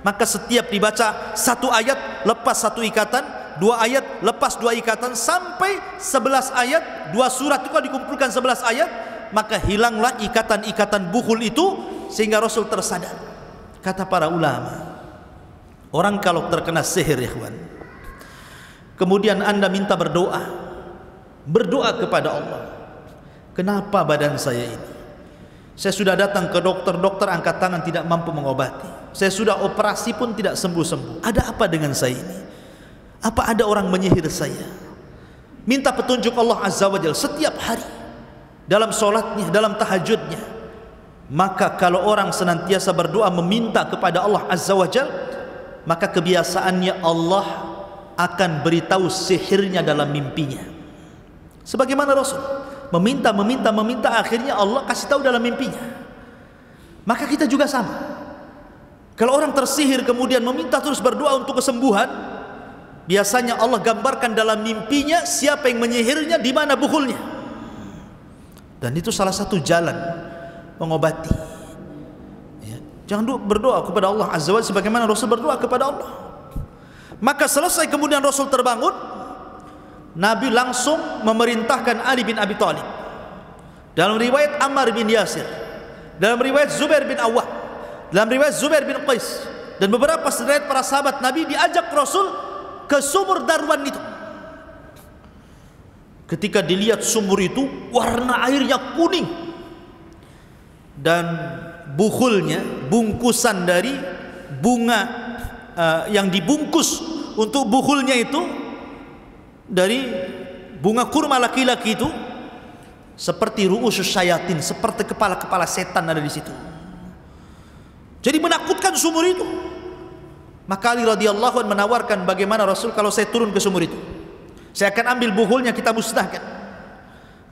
S3: Maka setiap dibaca satu ayat lepas satu ikatan, dua ayat lepas dua ikatan, sampai 11 ayat, dua surat itu kalau dikumpulkan 11 ayat, maka hilanglah ikatan-ikatan bukhul itu, sehingga Rasul tersadar. Kata para ulama, orang kalau terkena sihir, ya kawan, kemudian anda minta berdoa kepada Allah, kenapa badan saya ini? Saya sudah datang ke dokter angkat tangan tidak mampu mengobati. Saya sudah operasi pun tidak sembuh-sembuh. Ada apa dengan saya ini? Apa ada orang menyihir saya? Minta petunjuk Allah Azza wa Jalla setiap hari, dalam solatnya, dalam tahajudnya. Maka kalau orang senantiasa berdoa meminta kepada Allah Azza wa Jal, maka kebiasaannya Allah akan beritahu sihirnya dalam mimpinya. Sebagaimana Rasul meminta, akhirnya Allah kasih tahu dalam mimpinya. Maka kita juga sama. Kalau orang tersihir kemudian meminta terus berdoa untuk kesembuhan, biasanya Allah gambarkan dalam mimpinya siapa yang menyihirnya, di mana bukhulnya. Dan itu salah satu jalan mengobati. Ya. Jangan berdoa kepada Allah Azza wa Jalla sebagaimana Rasul berdoa kepada Allah. Maka selesai kemudian Rasul terbangun, Nabi langsung memerintahkan Ali bin Abi Thalib. Dalam riwayat Ammar bin Yasir, dalam riwayat Zubair bin Awwam, dalam riwayat Zubair bin Qais, dan beberapa riwayat para sahabat Nabi diajak Rasul ke sumur Darwan itu. Ketika dilihat sumur itu, warna airnya kuning, dan bukhulnya, bungkusan dari bunga yang dibungkus untuk bukhulnya itu dari bunga kurma laki-laki itu, seperti ru'usus syayatin, seperti kepala-kepala setan ada di situ. Jadi menakutkan sumur itu. Maka Ali radhiyallahu anhu menawarkan, bagaimana Rasul kalau saya turun ke sumur itu? Saya akan ambil bukhulnya, kita musnahkan.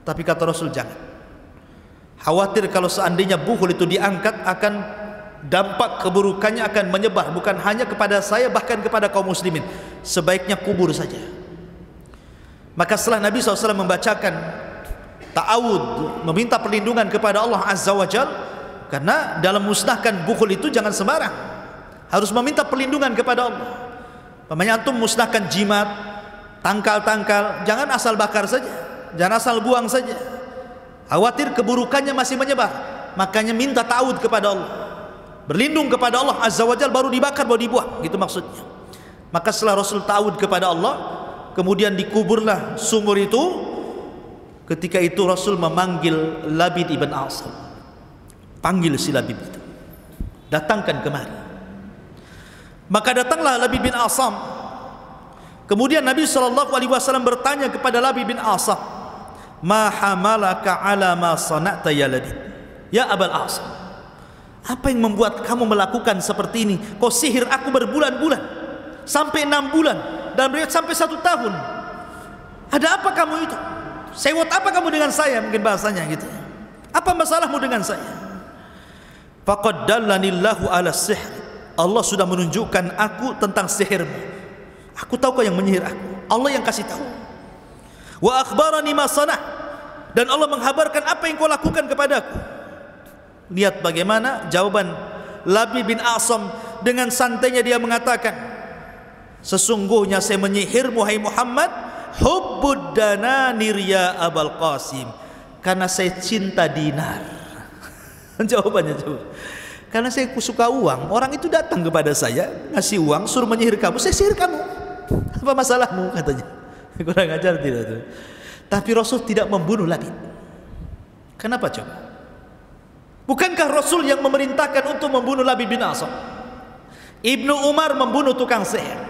S3: Tapi kata Rasul, jangan. Khawatir kalau seandainya bukhul itu diangkat, akan dampak keburukannya akan menyebar, bukan hanya kepada saya, bahkan kepada kaum muslimin. Sebaiknya kubur saja. Maka setelah Nabi SAW membacakan ta'awud, meminta perlindungan kepada Allah Azza wa Jal, karena dalam musnahkan bukhul itu jangan sembarang, harus meminta perlindungan kepada Allah. Pamannya antum musnahkan jimat, tangkal-tangkal, jangan asal bakar saja, jangan asal buang saja, khawatir keburukannya masih menyebar. Makanya minta ta'awud kepada Allah, berlindung kepada Allah Azza wa Jal, baru dibakar, baru dibuang, gitu maksudnya. Maka setelah Rasul ta'awud kepada Allah, kemudian dikuburlah sumur itu. Ketika itu Rasul memanggil Labid ibn A'sam. Panggil si Labid itu, datangkan kemari. Maka datanglah Labid bin A'sam. Kemudian Nabi SAW bertanya kepada Labid bin A'sam, ma hamalaka ala ma sana'ta ya Labid, ya Abul A'sam, apa yang membuat kamu melakukan seperti ini? Kau sihir aku berbulan-bulan, sampai 6 bulan, dan beriat sampai 1 tahun. Ada apa kamu itu? Sewot apa kamu dengan saya? Mungkin bahasanya gitu. Apa masalahmu dengan saya? Faqad dallanillahu ala sihr. Allah sudah menunjukkan aku tentang sihirmu. Aku tahu kau yang menyihir aku. Allah yang kasih tahu. Wa akhbarani ma sanah. Dan Allah menghabarkan apa yang kau lakukan kepadaku. Lihat bagaimana jawaban Labid bin A'sam. Dengan santainya dia mengatakan, sesungguhnya saya menyihirmu hai Muhammad, hubbud dananir ya Abul Qasim, karena saya cinta dinar. Jawabannya coba. Karena saya suka uang. Orang itu datang kepada saya, ngasih uang, suruh menyihir kamu, saya sihir kamu. Apa masalahmu? Katanya. Kurang ajar tidak tuh. Tapi Rasul tidak membunuh Labid. Kenapa coba? Bukankah Rasul yang memerintahkan untuk membunuh Labid bin A'sam? Ibnu Umar membunuh tukang sihir,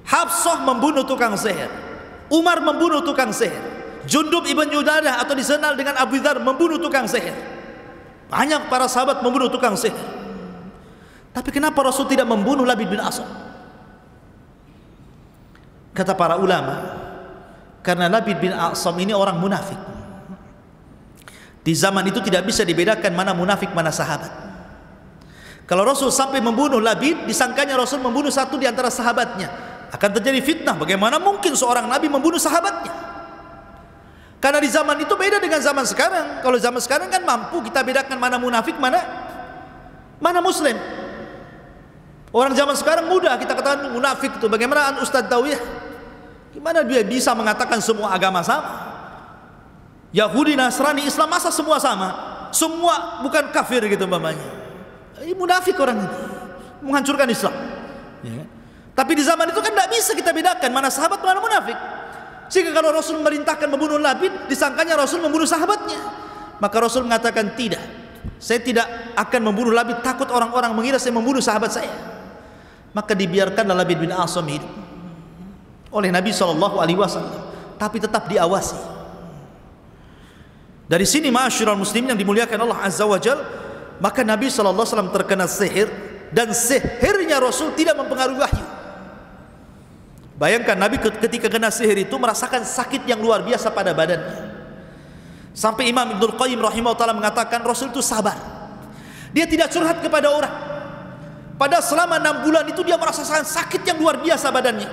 S3: Hafsah membunuh tukang sihir, Umar membunuh tukang sihir, Jundub ibn Junadah atau dikenal dengan Abu Dzar membunuh tukang sihir. Banyak para sahabat membunuh tukang sihir. Tapi kenapa Rasul tidak membunuh Labid bin A'sam? Kata para ulama, karena Labid bin A'sam ini orang munafik. Di zaman itu tidak bisa dibedakan mana munafik mana sahabat. Kalau Rasul sampai membunuh Labid, disangkanya Rasul membunuh satu di antara sahabatnya, akan terjadi fitnah. Bagaimana mungkin seorang Nabi membunuh sahabatnya? Karena di zaman itu beda dengan zaman sekarang. Kalau zaman sekarang kan mampu kita bedakan mana munafik, mana muslim. Orang zaman sekarang mudah kita katakan munafik itu. Bagaimana Ustadz Tawiyah? Gimana dia bisa mengatakan semua agama sama? Yahudi, Nasrani, Islam, masa semua sama? Semua bukan kafir gitu umpamanya. Ini munafik orang ini, menghancurkan Islam. Ya. Tapi di zaman itu kan tidak bisa kita bedakan mana sahabat mana munafik. Sehingga kalau Rasul memerintahkan membunuh Labid, disangkanya Rasul membunuh sahabatnya. Maka Rasul mengatakan tidak, saya tidak akan membunuh Labid, takut orang-orang mengira saya membunuh sahabat saya. Maka dibiarkanlah Labid bin A'sam hidup oleh Nabi SAW, tapi tetap diawasi. Dari sini ma'asyiral muslimin yang dimuliakan Allah Azza wa Jal, maka Nabi SAW terkena sihir, dan sihirnya Rasul tidak mempengaruhi wahyu. Bayangkan Nabi ketika kena sihir itu merasakan sakit yang luar biasa pada badannya. Sampai Imam Ibnul Qayyim rahimahullah mengatakan Rasul itu sabar. Dia tidak curhat kepada orang. Pada selama 6 bulan itu dia merasakan sakit yang luar biasa badannya.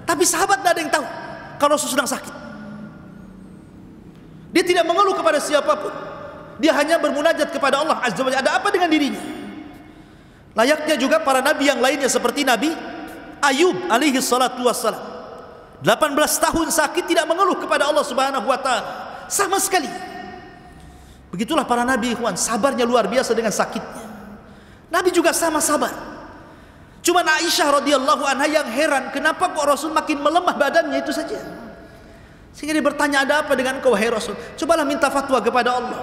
S3: Tapi sahabat tidak ada yang tahu kalau Rasul sedang sakit. Dia tidak mengeluh kepada siapapun. Dia hanya bermunajat kepada Allah Azza wa Jalla. Ada apa dengan dirinya? Layaknya juga para nabi yang lainnya seperti Nabi Ayub alaihi salatu wassalam. 18 tahun sakit tidak mengeluh kepada Allah Subhanahu wa taala sama sekali. Begitulah para nabi, ikhwan, sabarnya luar biasa dengan sakitnya. Nabi juga sama sabar. Cuma Aisyah radhiyallahu anha yang heran, kenapa kok Rasul makin melemah badannya, itu saja. Sehingga dia bertanya, ada apa dengan kau hai Rasul? Cobalah minta fatwa kepada Allah.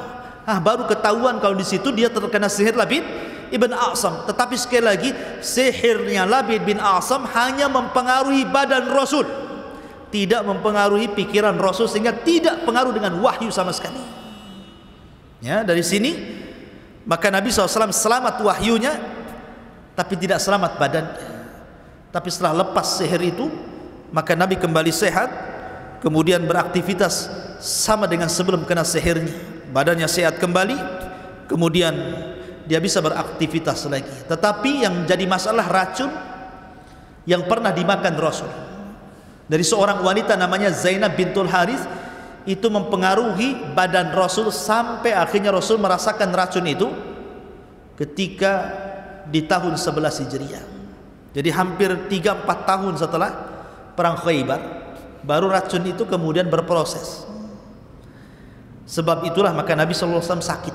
S3: Baru ketahuan kalau di situ dia terkena sihir Labid ibn A'sam. Tetapi sekali lagi, sihirnya Labid bin A'sam hanya mempengaruhi badan Rasul, tidak mempengaruhi pikiran Rasul, sehingga tidak pengaruh dengan wahyu sama sekali. Ya, dari sini maka Nabi SAW selamat wahyunya, tapi tidak selamat badannya. Tapi setelah lepas sihir itu, maka Nabi kembali sehat, kemudian beraktivitas sama dengan sebelum kena sihirnya. Badannya sehat kembali, kemudian dia bisa beraktivitas lagi. Tetapi yang jadi masalah racun yang pernah dimakan Rasul dari seorang wanita namanya Zainab bintul Harith, itu mempengaruhi badan Rasul sampai akhirnya Rasul merasakan racun itu ketika di tahun 11 Hijriah. Jadi hampir 3-4 tahun setelah perang Khaybar baru racun itu kemudian berproses. Sebab itulah maka Nabi SAW sakit,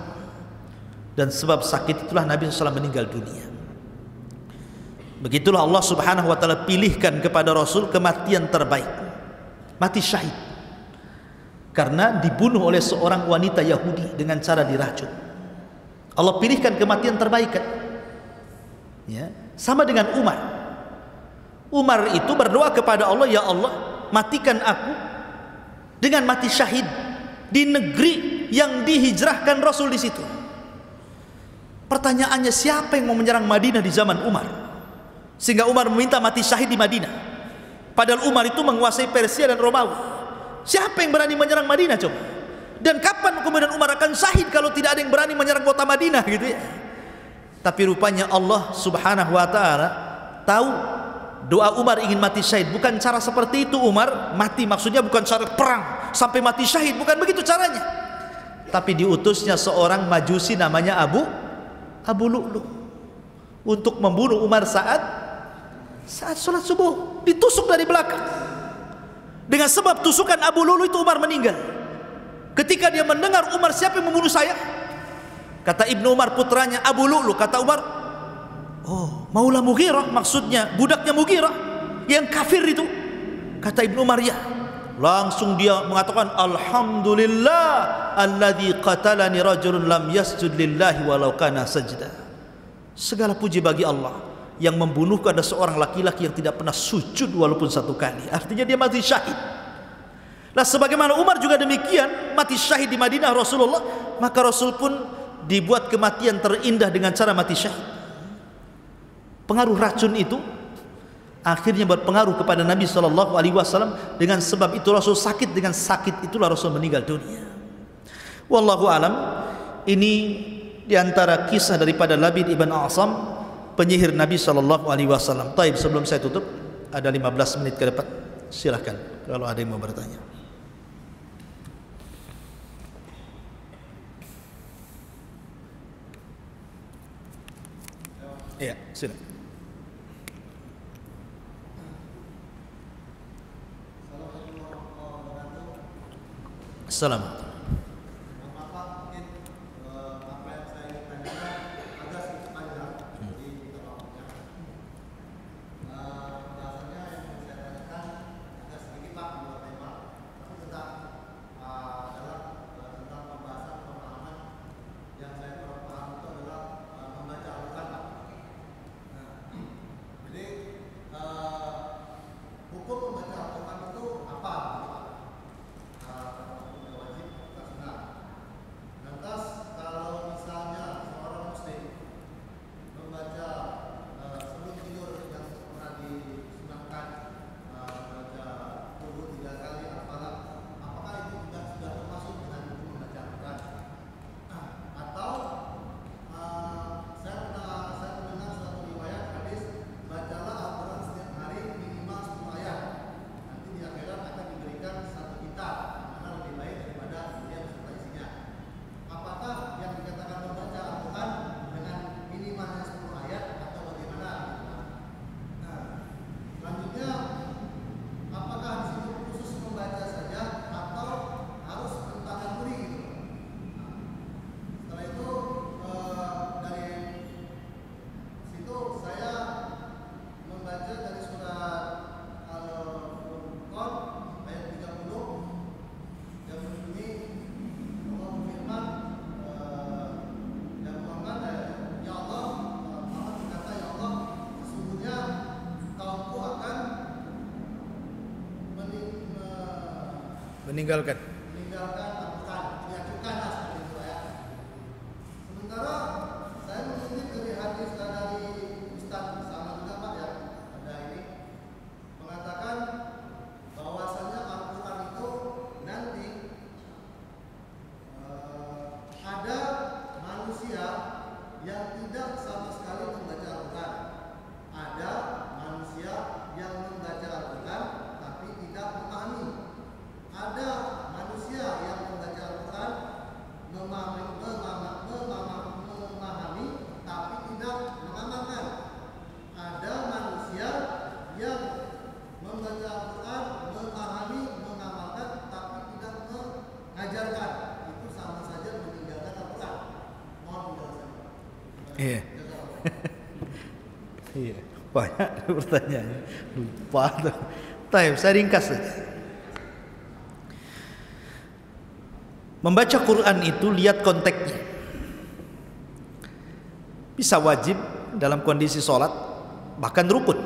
S3: dan sebab sakit itulah Nabi SAW meninggal dunia. Begitulah Allah Subhanahu wa taala pilihkan kepada Rasul kematian terbaik, mati syahid, karena dibunuh oleh seorang wanita Yahudi dengan cara diracun. Allah pilihkan kematian terbaik kan? Ya, sama dengan Umar. Umar itu berdoa kepada Allah, ya Allah, matikan aku dengan mati syahid di negeri yang dihijrahkan Rasul di situ. Pertanyaannya, siapa yang mau menyerang Madinah di zaman Umar sehingga Umar meminta mati syahid di Madinah? Padahal Umar itu menguasai Persia dan Romawi. Siapa yang berani menyerang Madinah coba? Dan kapan kemudian Umar akan syahid kalau tidak ada yang berani menyerang kota Madinah, gitu ya? Tapi rupanya Allah Subhanahu wa taala tahu doa Umar ingin mati syahid bukan cara seperti itu. Umar mati maksudnya bukan cara perang sampai mati syahid, bukan begitu caranya. Tapi diutusnya seorang majusi namanya Abu Lu'lu untuk membunuh Umar saat sholat subuh. Ditusuk dari belakang. Dengan sebab tusukan Abu Lu'lu itu Umar meninggal. Ketika dia mendengar, Umar, siapa yang membunuh saya? Kata Ibnu Umar putranya, Abu Lu'lu. Kata Umar, oh, Maula Mughirah, maksudnya budaknya Mughirah yang kafir itu. Kata Ibnu Umar, ya. Langsung dia mengatakan, alhamdulillah alladzi qatalani rajulun lam yasjud lillahi walau kana sajda. Segala puji bagi Allah yang membunuhku ada seorang laki-laki yang tidak pernah sujud walaupun satu kali. Artinya dia mati syahid. Nah, sebagaimana Umar juga demikian mati syahid di Madinah Rasulullah, maka Rasul pun dibuat kematian terindah dengan cara mati syahid. Pengaruh racun itu akhirnya berpengaruh kepada Nabi SAW. Dengan sebab itu Rasul sakit, dengan sakit itulah Rasul meninggal dunia. Wallahu alam. Ini diantara kisah daripada Labid ibn A'sam, penyihir Nabi SAW. Taib, sebelum saya tutup, ada 15 menit ke depan, silahkan kalau ada yang mau bertanya. Iya, silakan. Assalamualaikum. meninggalkan.
S4: Al-Quran, diajukanlah seperti itu ya. Sementara saya mengutip dari hadis dari Ustaz sama juga Pak ya, ada ini mengatakan bahwasanya Al-Quran itu nanti ada manusia yang tidak sama sekali membaca Al-Quran, ada manusia yang membaca Al-Quran tapi tidak memahami. Ada manusia yang membaca Al-Quran memahami tapi tidak mengamalkan. Ada manusia yang membaca Al-Quran memahami, mengamalkan tapi tidak mengajarkan. Itu sama saja meninggalkan Al-Quran. Mohon penjelasan.
S3: Iya. Iya, banyak pertanyaannya. Lupa tuh. Taib, saya ringkas saja. Membaca Quran itu lihat konteksnya. Bisa wajib dalam kondisi sholat, bahkan rukun.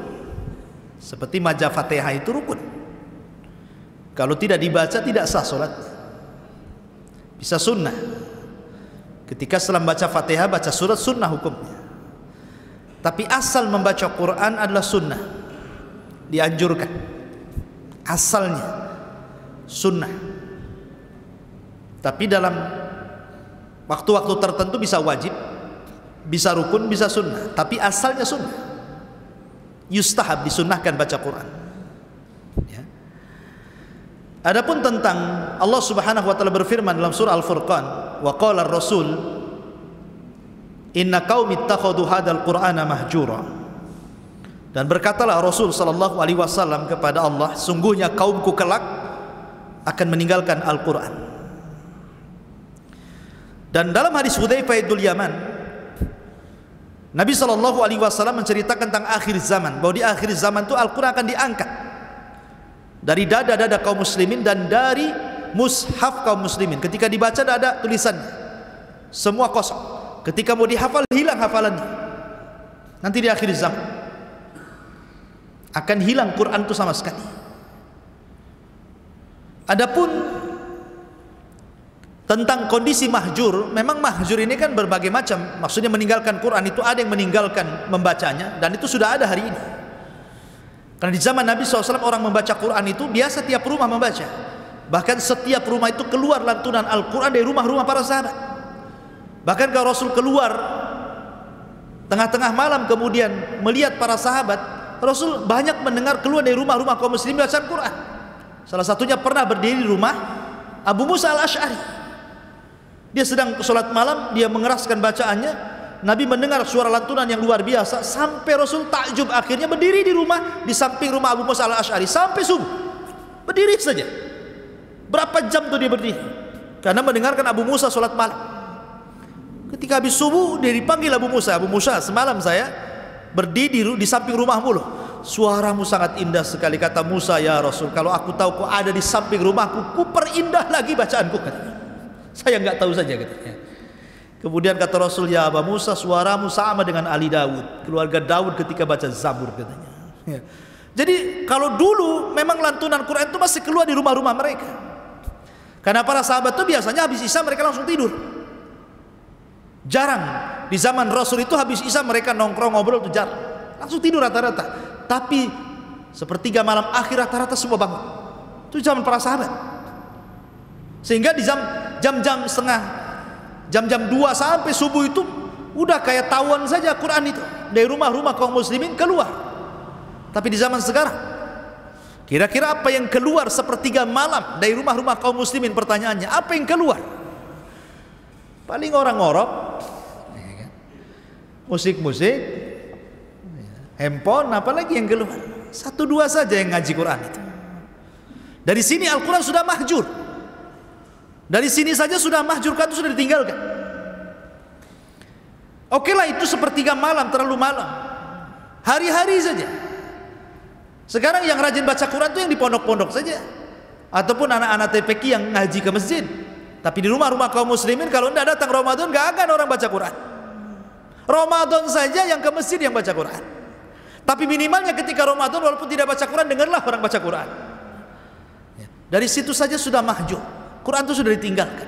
S3: Seperti majah Fatihah itu rukun. Kalau tidak dibaca tidak sah sholat. Bisa sunnah. Ketika setelah membaca Fatihah baca surat sunnah hukumnya. Tapi asal membaca Quran adalah sunnah, dianjurkan. Asalnya sunnah. Tapi dalam waktu-waktu tertentu bisa wajib, bisa rukun, bisa sunnah. Tapi asalnya sunnah. Yustahab, disunnahkan baca Quran. Ya. Adapun tentang Allah Subhanahu wa taala berfirman dalam surah Al-Furqan, wa qala ar-rasul inna qaumi ittakhadhu hadzal qur'ana mahjura. Dan berkatalah Rasul sallallahu alaihi wasallam kepada Allah, sungguhnya kaumku kelak akan meninggalkan Al-Qur'an. Dan dalam hadis Hudzaifah bin Yaman, Nabi sallallahu alaihi wasallam menceritakan tentang akhir zaman, bahwa di akhir zaman itu Al-Qur'an akan diangkat dari dada-dada kaum muslimin dan dari mushaf kaum muslimin. Ketika dibaca tidak ada tulisannya, semua kosong. Ketika mau dihafal hilang hafalannya. Nanti di akhir zaman akan hilang Quran itu sama sekali. Adapun tentang kondisi mahjur, memang mahjur ini kan berbagai macam. Maksudnya meninggalkan Quran itu ada yang meninggalkan membacanya, dan itu sudah ada hari ini. Karena di zaman Nabi SAW orang membaca Quran itu biasa tiap rumah membaca. Bahkan setiap rumah itu keluar lantunan Al-Quran dari rumah-rumah para sahabat. Bahkan kalau Rasul keluar tengah-tengah malam kemudian melihat para sahabat, Rasul banyak mendengar keluar dari rumah-rumah kaum muslimin bacaan Quran. Salah satunya pernah berdiri di rumah Abu Musa al-Ash'ari. Dia sedang sholat malam, dia mengeraskan bacaannya. Nabi mendengar suara lantunan yang luar biasa, sampai Rasul takjub, akhirnya berdiri di rumah di samping rumah Abu Musa al-Ash'ari sampai subuh. Berdiri saja. Berapa jam tuh dia berdiri? Karena mendengarkan Abu Musa sholat malam. Ketika habis subuh dia dipanggil Abu Musa, semalam saya berdiri di samping rumahmu loh. Suaramu sangat indah sekali, kata Musa, ya Rasul, kalau aku tahu kau ada di samping rumahku, ku perindah lagi bacaanku, katanya. Saya nggak tahu saja, katanya. Kemudian kata Rasul, ya Abu Musa, suaramu sama dengan Ali Daud, keluarga Daud ketika baca Zabur, katanya. Ya. Jadi kalau dulu memang lantunan Quran itu masih keluar di rumah-rumah mereka. Karena para sahabat itu biasanya habis Isya mereka langsung tidur. Jarang di zaman Rasul itu habis Isya mereka nongkrong ngobrol, itu jarang. Langsung tidur rata-rata. Tapi sepertiga malam akhir rata-rata semua bangun. Itu zaman para sahabat. Sehingga di jam-jam 2 sampai subuh itu udah kayak tawon saja Quran itu dari rumah-rumah kaum muslimin keluar. Tapi di zaman sekarang, kira-kira apa yang keluar sepertiga malam dari rumah-rumah kaum muslimin? Pertanyaannya, apa yang keluar? Paling orang ngorok, musik-musik, handphone, apalagi yang keluar? 1-2 saja yang ngaji Quran itu. Dari sini Al-Quran sudah mahjur. Dari sini saja sudah mahjurkan, itu sudah ditinggalkan. Oke lah, itu sepertiga malam, terlalu malam. Hari-hari saja. Sekarang yang rajin baca Quran itu yang di pondok-pondok saja, ataupun anak-anak TPQ yang ngaji ke masjid. Tapi di rumah-rumah kaum muslimin kalau tidak datang Ramadan gak akan orang baca Quran. Ramadan saja yang ke masjid yang baca Quran. Tapi minimalnya ketika Ramadan walaupun tidak baca Quran, dengarlah orang baca Quran. Dari situ saja sudah mahjur. Quran itu sudah ditinggalkan.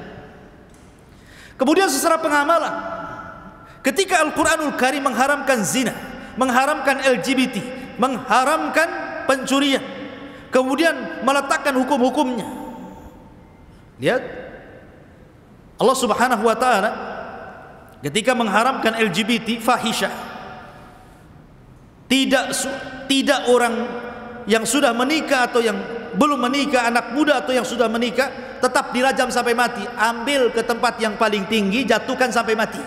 S3: Kemudian secara pengamalan, ketika Al-Quranul Karim mengharamkan zina, mengharamkan LGBT, mengharamkan pencurian, kemudian meletakkan hukum-hukumnya. Lihat, Allah Subhanahu wa taala ketika mengharamkan LGBT fahisyah, tidak orang yang sudah menikah atau yang belum menikah, anak muda atau yang sudah menikah, tetap dirajam sampai mati. Ambil ke tempat yang paling tinggi, jatuhkan sampai mati.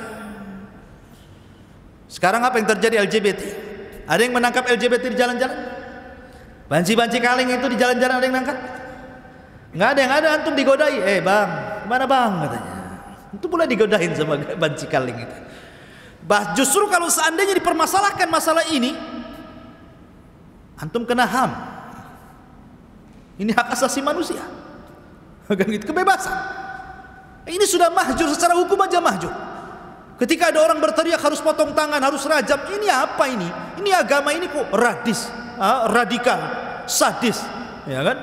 S3: Sekarang apa yang terjadi LGBT? Ada yang menangkap LGBT di jalan-jalan? Banci-banci kaleng itu di jalan-jalan ada yang nangkap? Nggak ada. Yang ada antum digodai. Bang, mana bang? Katanya. Itu mulai digodain sama banci kaleng itu. Justru kalau seandainya dipermasalahkan masalah ini, antum kena HAM. Ini hak asasi manusia. Kebebasan. Ini sudah mahjur, secara hukum aja mahjur. Ketika ada orang berteriak harus potong tangan, harus rajam, ini apa ini? Ini agama ini kok radikal, sadis, ya kan?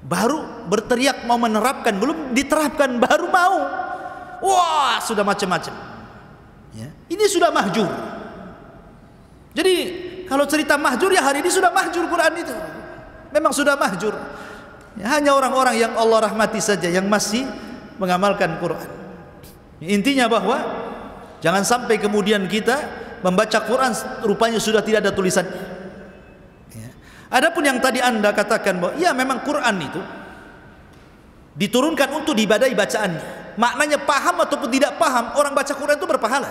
S3: Baru berteriak mau menerapkan, belum diterapkan baru mau. Wah, sudah macam-macam. Ya, ini sudah mahjur. Jadi kalau cerita mahjur ya hari ini sudah mahjur Quran itu. Memang sudah mahjur. Ya, hanya orang-orang yang Allah rahmati saja yang masih mengamalkan Quran. Intinya bahwa jangan sampai kemudian kita membaca Quran rupanya sudah tidak ada tulisannya. Ya. Adapun yang tadi Anda katakan bahwa ya memang Quran itu diturunkan untuk diibadahi bacaannya. Maknanya paham ataupun tidak paham, orang baca Quran itu berpahala.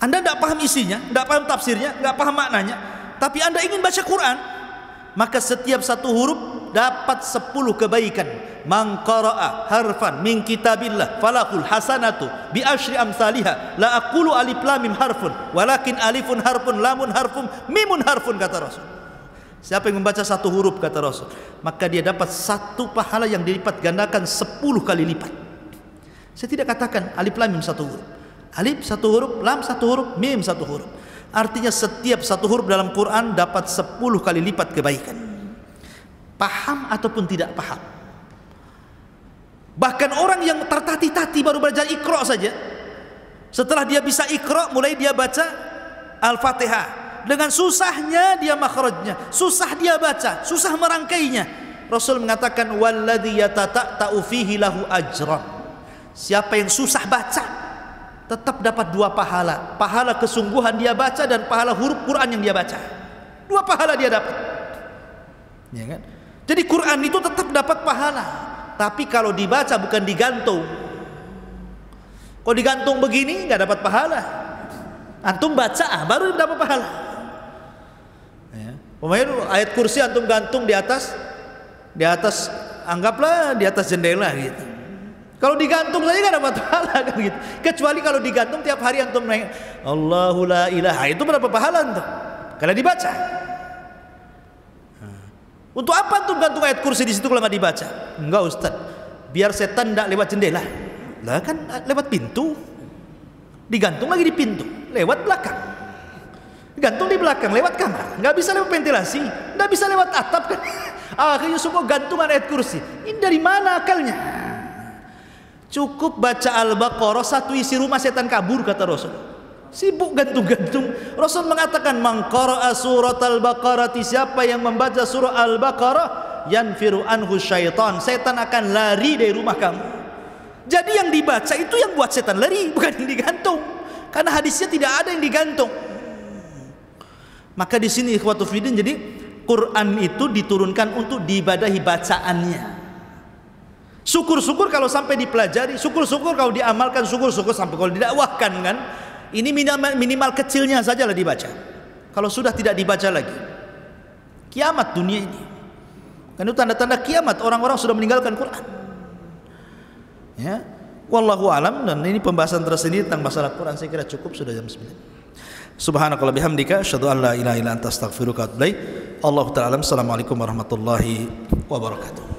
S3: Anda tidak paham isinya, tidak paham tafsirnya, tidak paham maknanya, tapi Anda ingin baca Quran, maka setiap satu huruf dapat 10 kebaikan. Man qara'a harfan min kitabillah falahul hasanatu bi asyri amsalihha la aqulu alif lam mim harfun walakin alifun harfun lamun harfun mimun harfun, kata Rasul. Siapa yang membaca satu huruf, kata Rasul, maka dia dapat satu pahala yang dilipat gandakan 10 kali lipat. Saya tidak katakan alif lam mim satu huruf. Alif satu huruf, lam satu huruf, mim satu huruf. Artinya setiap satu huruf dalam Quran dapat 10 kali lipat kebaikan. Paham ataupun tidak paham. Bahkan orang yang tertati-tati baru belajar Iqra saja, setelah dia bisa Iqra, mulai dia baca Al-Fatihah. Dengan susahnya dia makhrajnya, susah dia baca, susah merangkainya. Rasul mengatakan walladzi yatata'u fihi lahu ajran. Siapa yang susah baca tetap dapat 2 pahala. Pahala kesungguhan dia baca dan pahala huruf Quran yang dia baca. 2 pahala dia dapat. Ya kan? Jadi Quran itu tetap dapat pahala. Tapi kalau dibaca bukan digantung. Kalau digantung begini nggak dapat pahala. Antum baca baru dapat pahala. Ya. Ayat kursi antum gantung di atas anggaplah di atas jendela gitu. Kalau digantung saja nggak dapat pahala kan gitu. Kecuali kalau digantung tiap hari antum naik Allahu la ilaha, itu berapa pahala antum? Karena dibaca. Untuk apa antum gantung ayat kursi di situ kalau nggak dibaca? Enggak Ustaz, biar setan tidak lewat jendela. Lah kan lewat pintu. Digantung lagi di pintu, lewat belakang. Gantung di belakang, lewat kamar. Nggak bisa lewat ventilasi, nggak bisa lewat atap kan. Akhirnya semua gantungan ayat kursi. Ini dari mana akalnya? Cukup baca Al-Baqarah, satu isi rumah setan kabur, kata Rasul. Sibuk gantung-gantung. Rasul mengatakan man qara'a surat Al-Baqarah, siapa yang membaca surah Al-Baqarah yanfiru anhu syaitan, setan akan lari dari rumah kamu. Jadi yang dibaca itu yang buat setan lari, bukan yang digantung. Karena hadisnya tidak ada yang digantung. Maka di sini ikhwatu fiddin, jadi Quran itu diturunkan untuk diibadahi bacaannya. Syukur-syukur kalau sampai dipelajari, syukur-syukur kalau diamalkan, syukur-syukur sampai kalau didakwahkan kan. Ini minimal kecilnya sajalah dibaca. Kalau sudah tidak dibaca lagi, kiamat dunia ini. Kan itu tanda-tanda kiamat, orang-orang sudah meninggalkan Quran. Ya, wallahu alam. Dan ini pembahasan tersendiri tentang masalah Quran, saya kira cukup, sudah jam 9. Subhanakallah bihamdika asyhadu an la ilaha illa anta astaghfiruka wa atubu ilaik. Allahu ta'ala. Assalamualaikum warahmatullahi wabarakatuh.